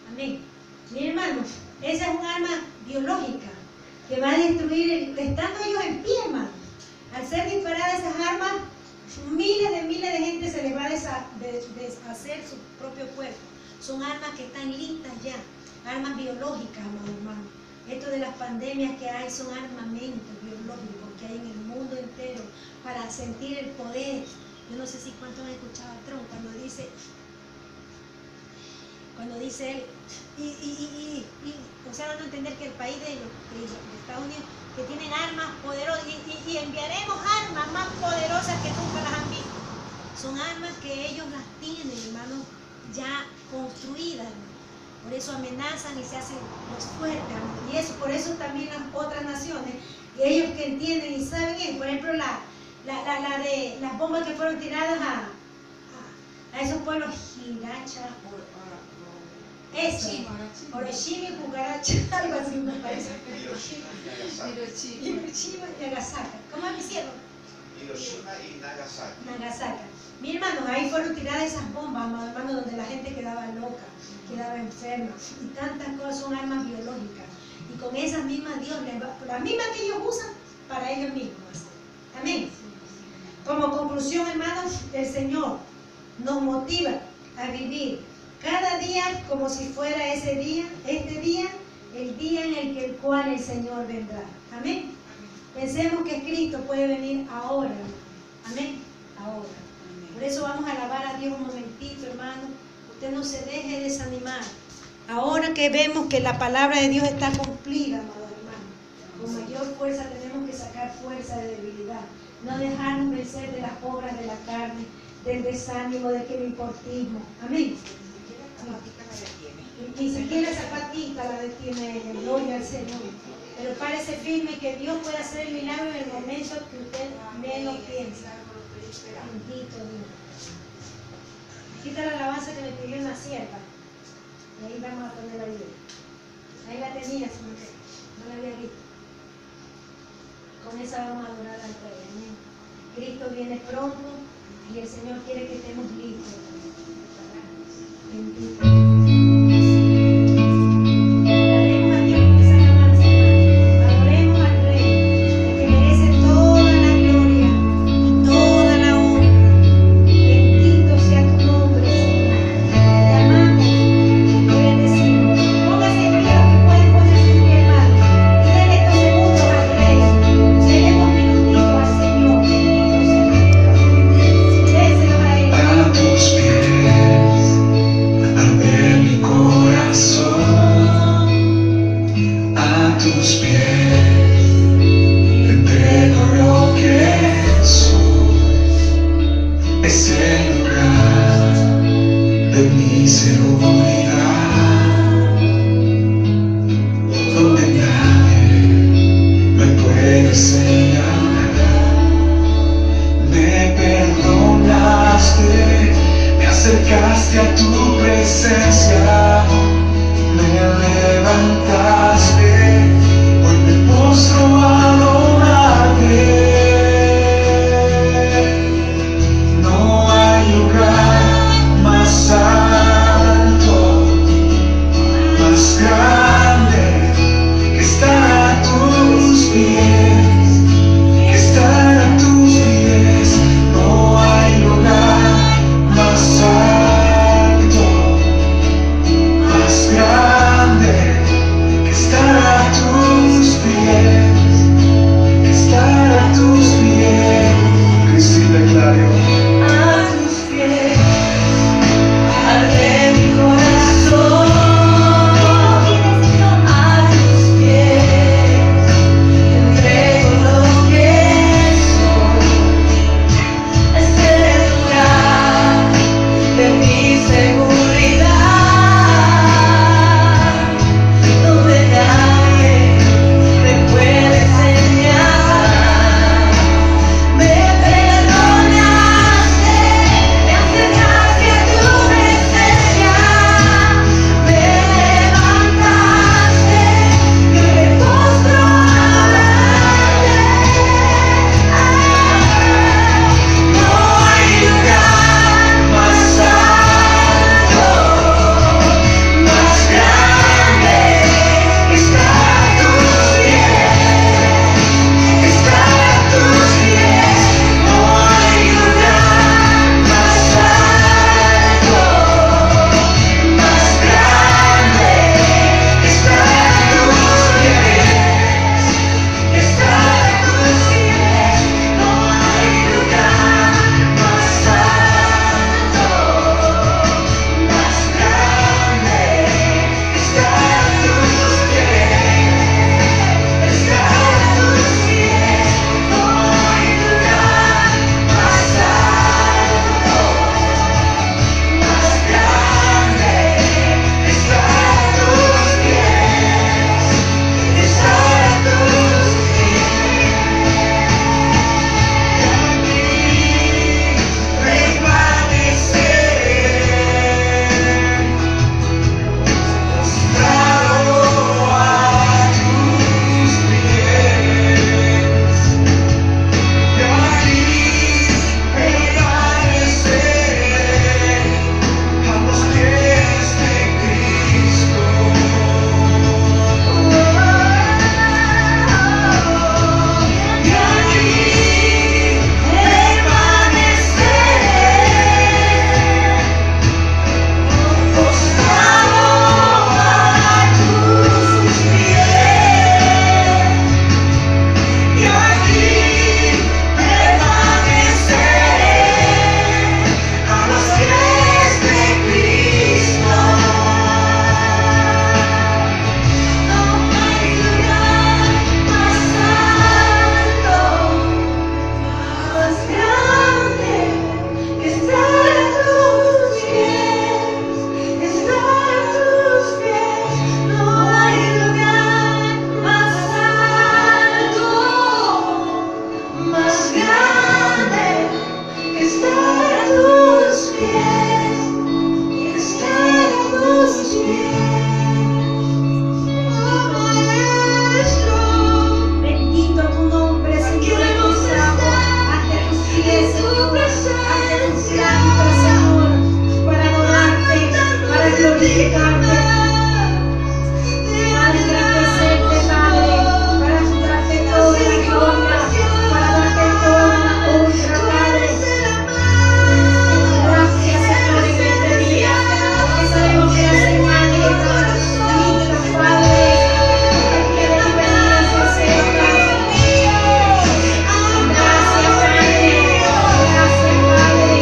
Amén. Mi hermano, esa es un arma biológica que va a destruir, estando ellos en pie, hermano. Al ser disparadas esas armas, miles de gente se les va a deshacer su propio cuerpo. Son armas que están listas ya, armas biológicas, hermano. Esto de las pandemias que hay son armamentos biológicos que hay en el mundo entero para sentir el poder. Yo no sé si cuántos han escuchado a Trump cuando dice él, o sea, dando a entender que el país de ellos, de Estados Unidos, que tienen armas poderosas, y enviaremos armas más poderosas que nunca las han visto. Son armas que ellos las tienen, hermanos, ya construidas, hermano. Por eso amenazan y se hacen los fuertes, hermano. Y eso, por eso también las otras naciones, ellos que entienden y saben, por ejemplo, la de las bombas que fueron tiradas a esos pueblos, Hiracha, Eso. Hiroshima y cucaracha, algo así me parece. Hiroshima y Nagasaki. ¿Cómo me hicieron? Hiroshima y Nagasaki. Nagasaki. Mi hermano, ahí fueron tiradas esas bombas, amado hermano, donde la gente quedaba loca, quedaba enferma. Y tantas cosas son armas biológicas. Y con esas mismas Dios, las mismas que ellos usan para ellos mismos. Amén. Como conclusión, hermanos, el Señor nos motiva a vivir cada día como si fuera este día, el día en el cual el Señor vendrá. Amén. Pensemos que Cristo puede venir ahora, hermano. Amén. Ahora. Por eso vamos a alabar a Dios un momentito, hermano. Usted no se deje desanimar. Ahora que vemos que la palabra de Dios está cumplida, amado hermano, con mayor fuerza tenemos que sacar fuerza de debilidad. No dejarnos vencer de las obras de la carne, del desánimo, del quemiportismo. Amén. Ni siquiera esa patita la detiene ella, gloria al Señor. Pero parece firme que Dios puede hacer el milagro en el momento que usted menos piensa. Bendito Dios. Aquí está la alabanza que me pidió una sierva. Y ahí vamos a poner la vida. Ahí la tenía, no la había visto. Con esa vamos a adorar al Rey. Amén. Cristo viene pronto y el Señor quiere que estemos listos. Bendito. Acercaste a tu presencia, me levantaste, hoy me postro a adorarte. No hay lugar más alto, más grande que estar a tus pies, que estar a tus pies. No hay lugar más alto, más grande que estar a tus pies. glorificarte, para engrandecerte, Padre, para darte toda la gloria, para darte toda la honra, Padre. Gracias, Señor, en este día, porque sabemos que las señales lindas, Padre, que quieren venir hacia cerca. Gracias, Padre. Gracias, Padre.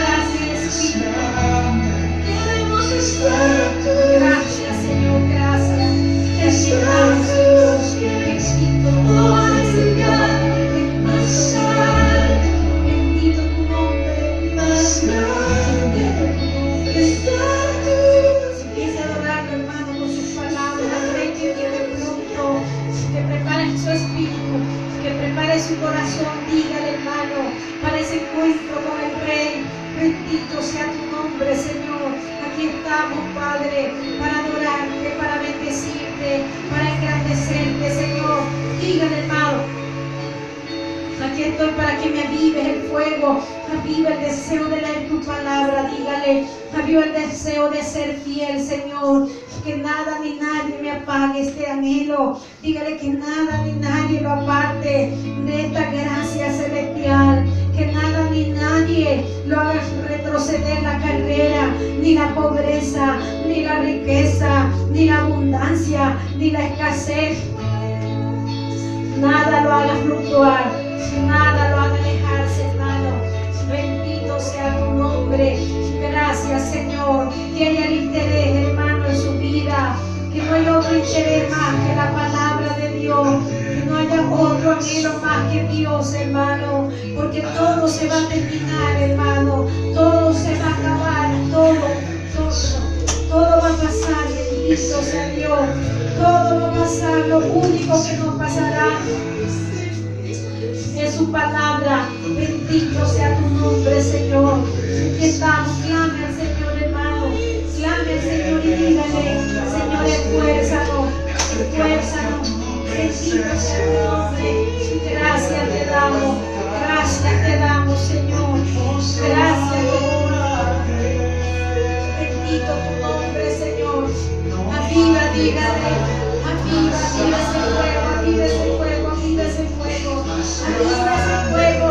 Gracias, su corazón, dígale, hermano, para ese encuentro con el Rey. Bendito sea tu nombre, Señor. Aquí estamos, Padre, para adorarte, para bendecirte, para engrandecerte, Señor. Dígale, hermano, aquí estoy para que me avives el fuego, aviva el deseo de leer tu palabra. Dígale, aviva el deseo de ser fiel, Señor. Que nada ni nadie me apague este anhelo. Dígale que nada ni nadie lo aparte de esta gracia celestial. Que nada ni nadie lo haga retroceder la carrera, ni la pobreza, ni la riqueza, ni la abundancia, ni la escasez. Nada lo haga fluctuar, nada lo haga alejarse, hermano. Bendito sea tu nombre. Gracias, Señor. Que haya el interés, hermano, en su vida. Que no haya otro interés más que la palabra de Dios. Que no haya otro anhelo más que Dios, hermano. Porque todo se va a terminar, hermano. Todo se va a acabar. Todo va a pasar. Bendito sea Dios. Todo va a pasar. Lo único que nos pasará es su palabra. Bendito sea tu nombre, Señor. Aquí estamos, clame al Señor, hermano. Clame al Señor y dígale, Señor, esfuérzanos. Bendito sea tu nombre. Gracias te damos, Señor. Gracias te damos. Bendito tu nombre, Señor. Aviva, dígale. Aviva ese fuego, aviva ese fuego, aviva ese fuego. Aviva ese fuego.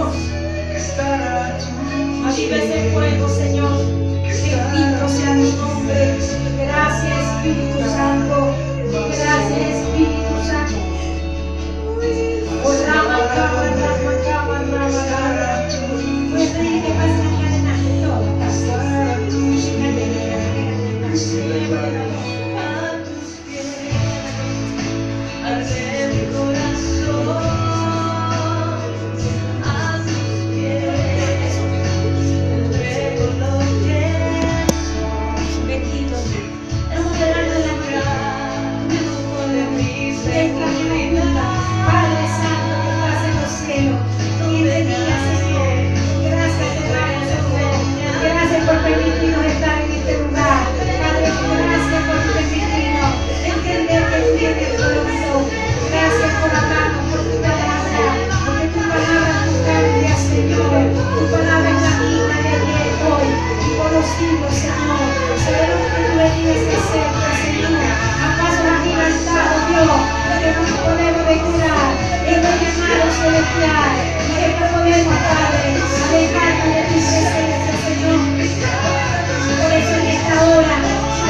Aviva ese fuego, Señor. Bendito sea tu nombre. Gracias, Espíritu Santo. Gracias, Espíritu Santo. Rama. Puedes pedir que pase la cadena de todo. A tus pies, entrego lo tienes el sceptro, Señor. ¿Acaso la libertad, Dios, que no podemos curar? Es lo llamado celestial. Y que no podemos, Padre, alejarnos de tu presencia, Señor. Por eso en esta hora,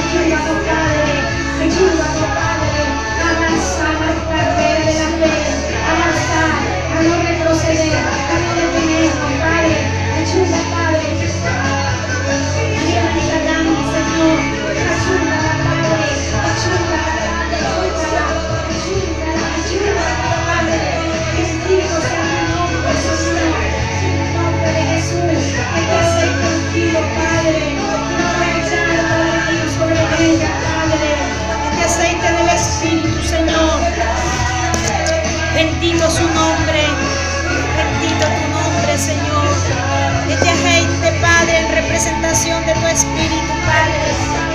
ayúdanos, Padre. Ayúdanos, Padre, a avanzar la carrera de la fe, a avanzar, a no retroceder, a no detenernos, Padre. Ayuda, Padre. Ayuda a nuestra Dani, Señor. Ayúdala, Padre. Ayúdala, Padre. Bendito sea el nombre, Señor. En el nombre de Jesús. Que te sea contigo, Padre. No rechazar, Padre mío, sobre ella, Padre. Este aceite del Espíritu, Señor. Bendito su nombre. Bendito tu nombre, Señor. Este aceite, Padre, en representación de tu Espíritu, Padre.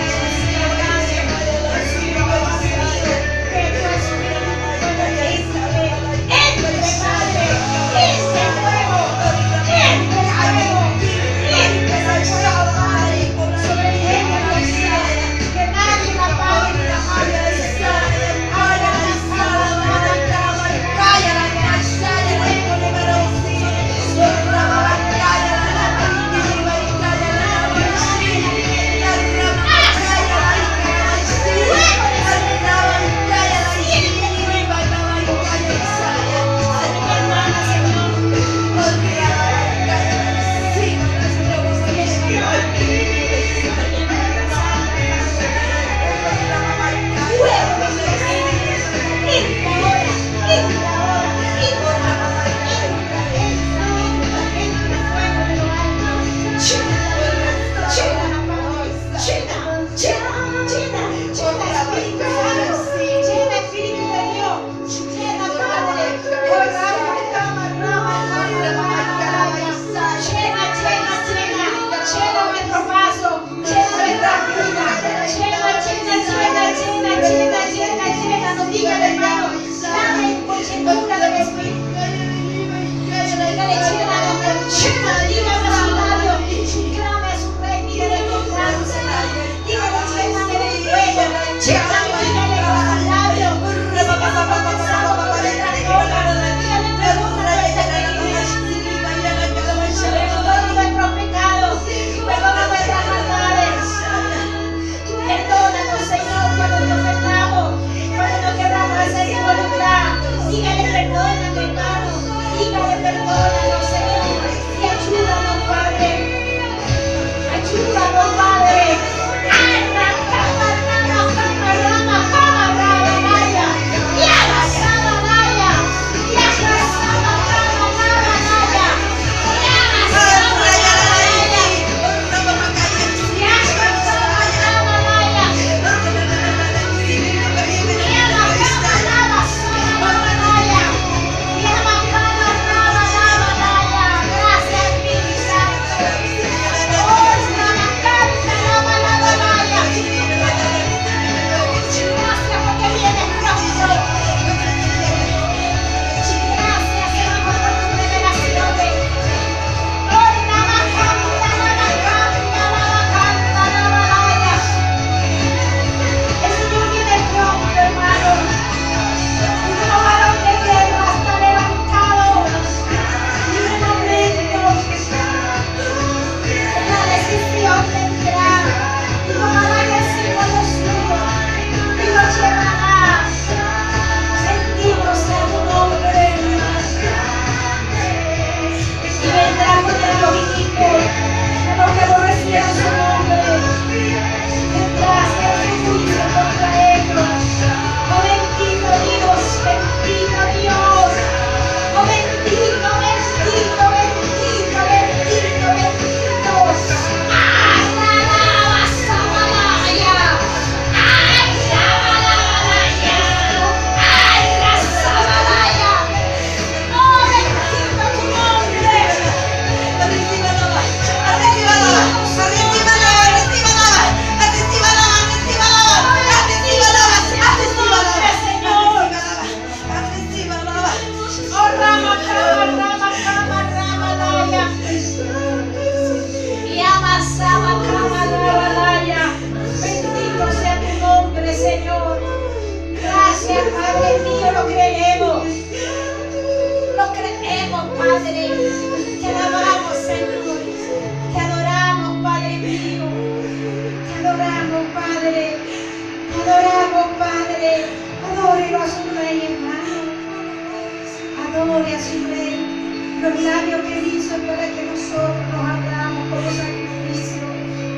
los labios que hizo para que nosotros nos hagamos como sacrificio,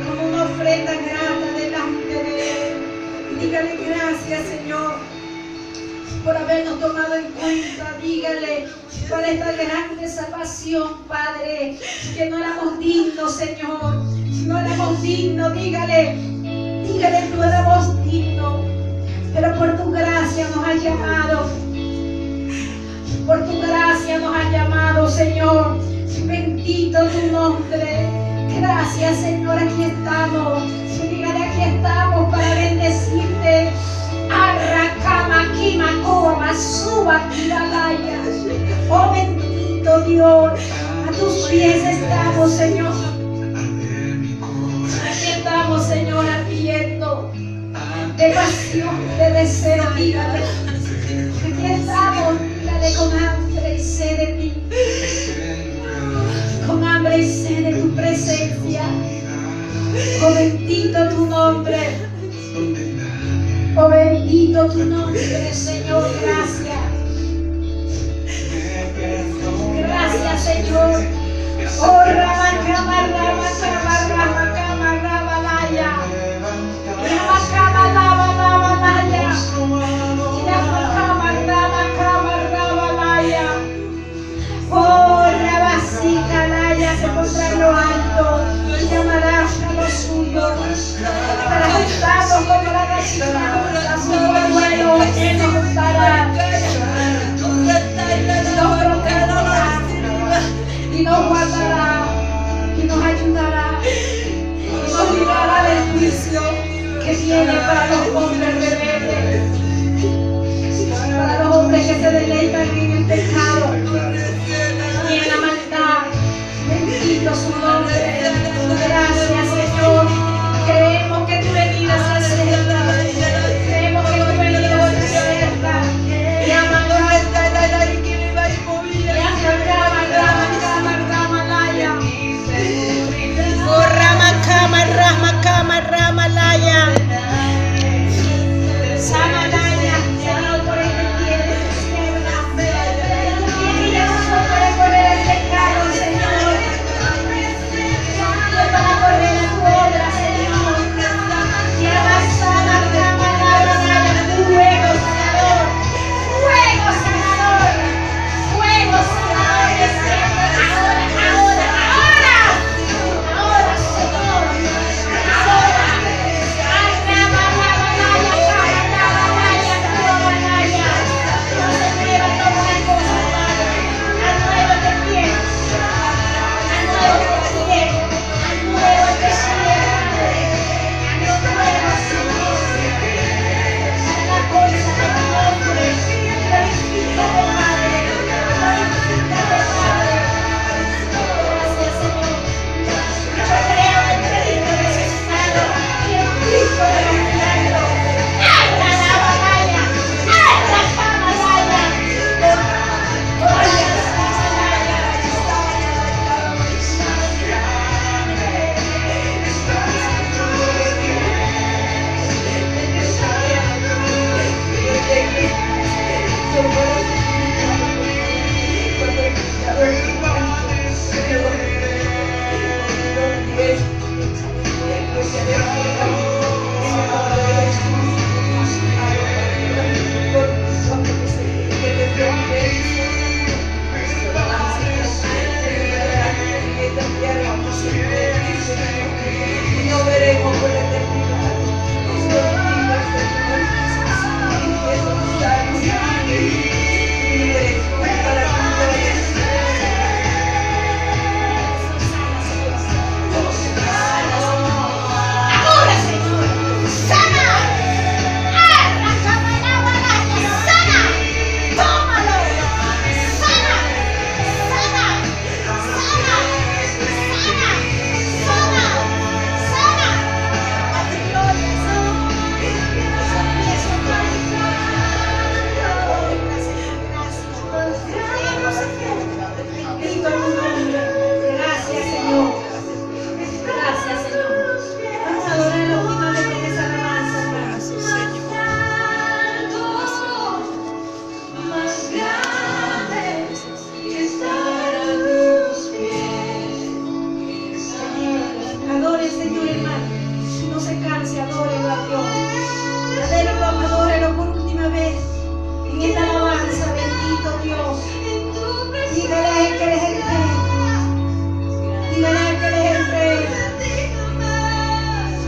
como una ofrenda grata delante de Él. Y dígale gracias, Señor, por habernos tomado en cuenta. Dígale por esta grande salvación, Padre, que no éramos dignos, Señor, no éramos dignos. Dígale, no éramos dignos, pero por tu gracia nos has llamado. Por tu gracia nos has llamado, Señor. Bendito tu nombre. Gracias, Señor, aquí estamos. Dígale, aquí estamos para bendecirte. Arracama, quima, coma, suba, tiralaya. Oh, bendito Dios, a tus pies estamos, Señor. Aquí estamos, Señor, ardiendo de pasión, de deseo. Dígale, aquí estamos, dígale, con hambre y sed de ti, con hambre y sed de tu presencia. Oh, bendito tu nombre. Oh, bendito tu nombre, Señor. Gracias. Gracias, Señor. Oh, Rama, Cama, Rama, Cama, Rama, Cama, Rama, Laya. Rama, Cama, Rama, Rama, Laya. Rama, Cama, Rama, Cama, Rama, Laya. Oh, Rabasita, Laya, se pondrá en lo alto y llamarás a los suyos. Estará juntado como la gallina, junta su vuelo, Él nos juntará. Nos protegerá y nos guardará y nos ayudará y nos librará del juicio que viene para los hombres rebeldes, para los hombres que se deleitan en el pecado y en la maldad. Bendito su nombre. Gracias, Señor. Creemos que tu venida se acerca. Creemos que tu venida se acerca. Y amamos. Ramalaya, Samalaya, Señor, por el pie de tus piernas. Y nosotros para correr el pecado, Señor. Y para correr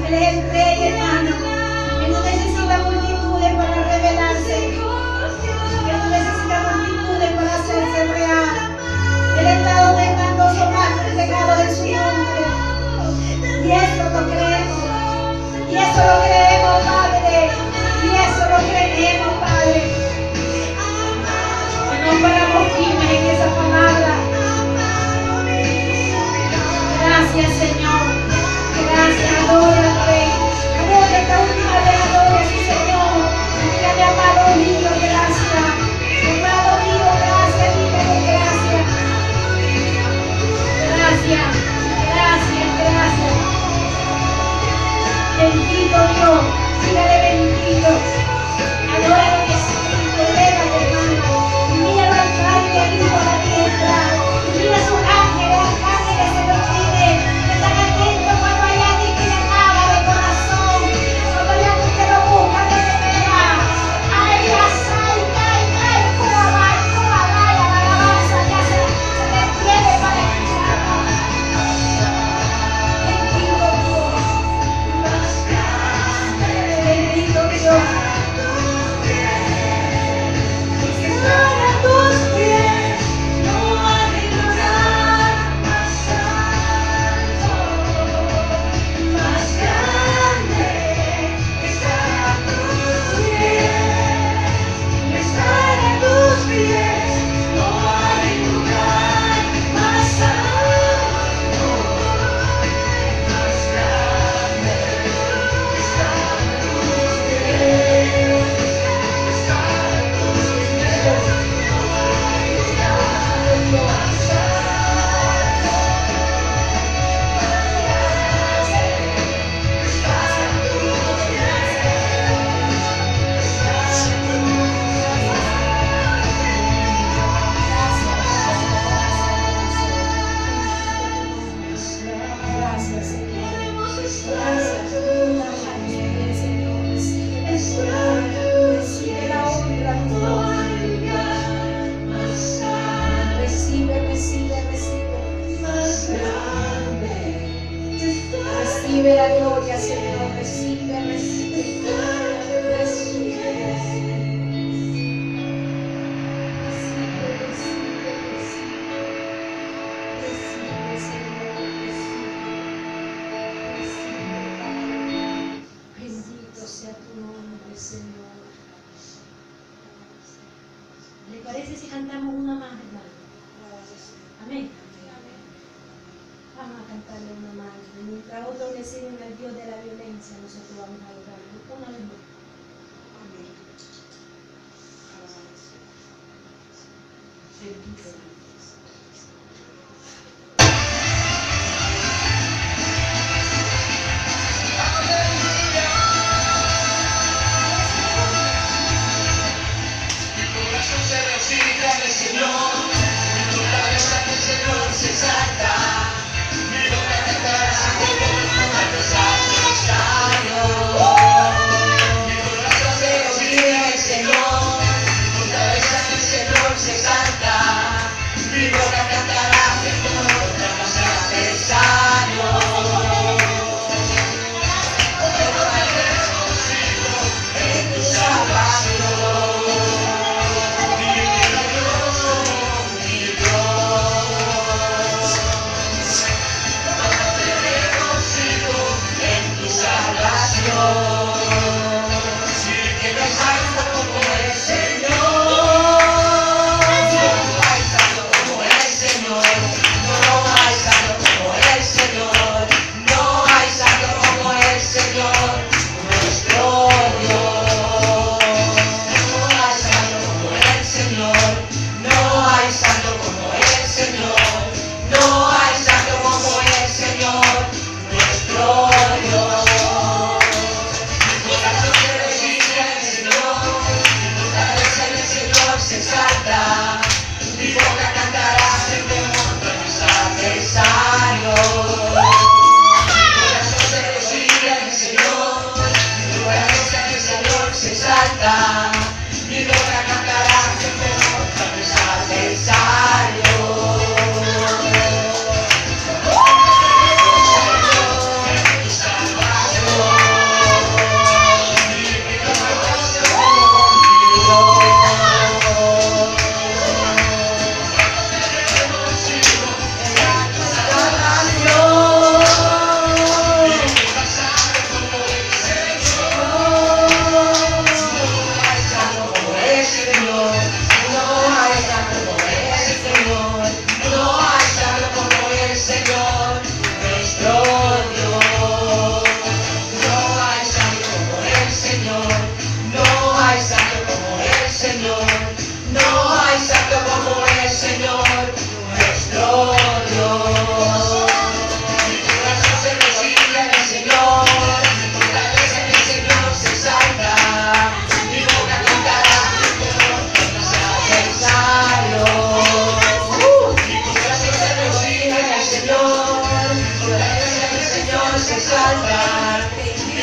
Él es el Rey, hermano. Él no necesita multitudes para revelarse. Él no necesita multitudes para hacerse real. Él está donde están los más entregados en su nombre. Y eso lo creemos. Y eso lo creemos, Padre. Y eso lo creemos, Padre. Y no paramos firmes en esa palabra. Gracias, Señor. Gracias, adora al Rey. Adora esta última vez, adora a su Señor. Dígale, amado mío, gracias. Amado mío, gracias. Dígale, gracias. Gracias, gracias, gracias. Bendito Dios. Dígale, bendito. Adora lo que es Espíritu, elégate, hermano. Y mira al altar y al Hijo a la tierra. Y mira a sus ángeles se los piden. Están atentos cuando hay alguien que le amaba de corazón. Cuando hay alguien que lo busca, que se pega. Ay, ay, ay, ay, la alabanza ya se detiene para escucharla. Bendito Dios. Bendito Dios. Para tus pies no hay lugar más alto, más grande. Estar a tus pies, estar a tus pies, no hay lugar más alto, más grande. Estar a tus pies, estar a tus pies. Recibe la gloria, Señor, recibe, recibe, recibe, bendito sea tu nombre, Señor. ¿Le parece si cantamos una más, hermano? Amén. Vamos a cantarle una más. Mientras otros le siguen al Dios de la violencia, nosotros vamos a adorarlo una vez más. Amén. Bendito Dios.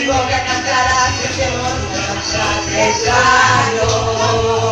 mi boca cantará que Dios es santo.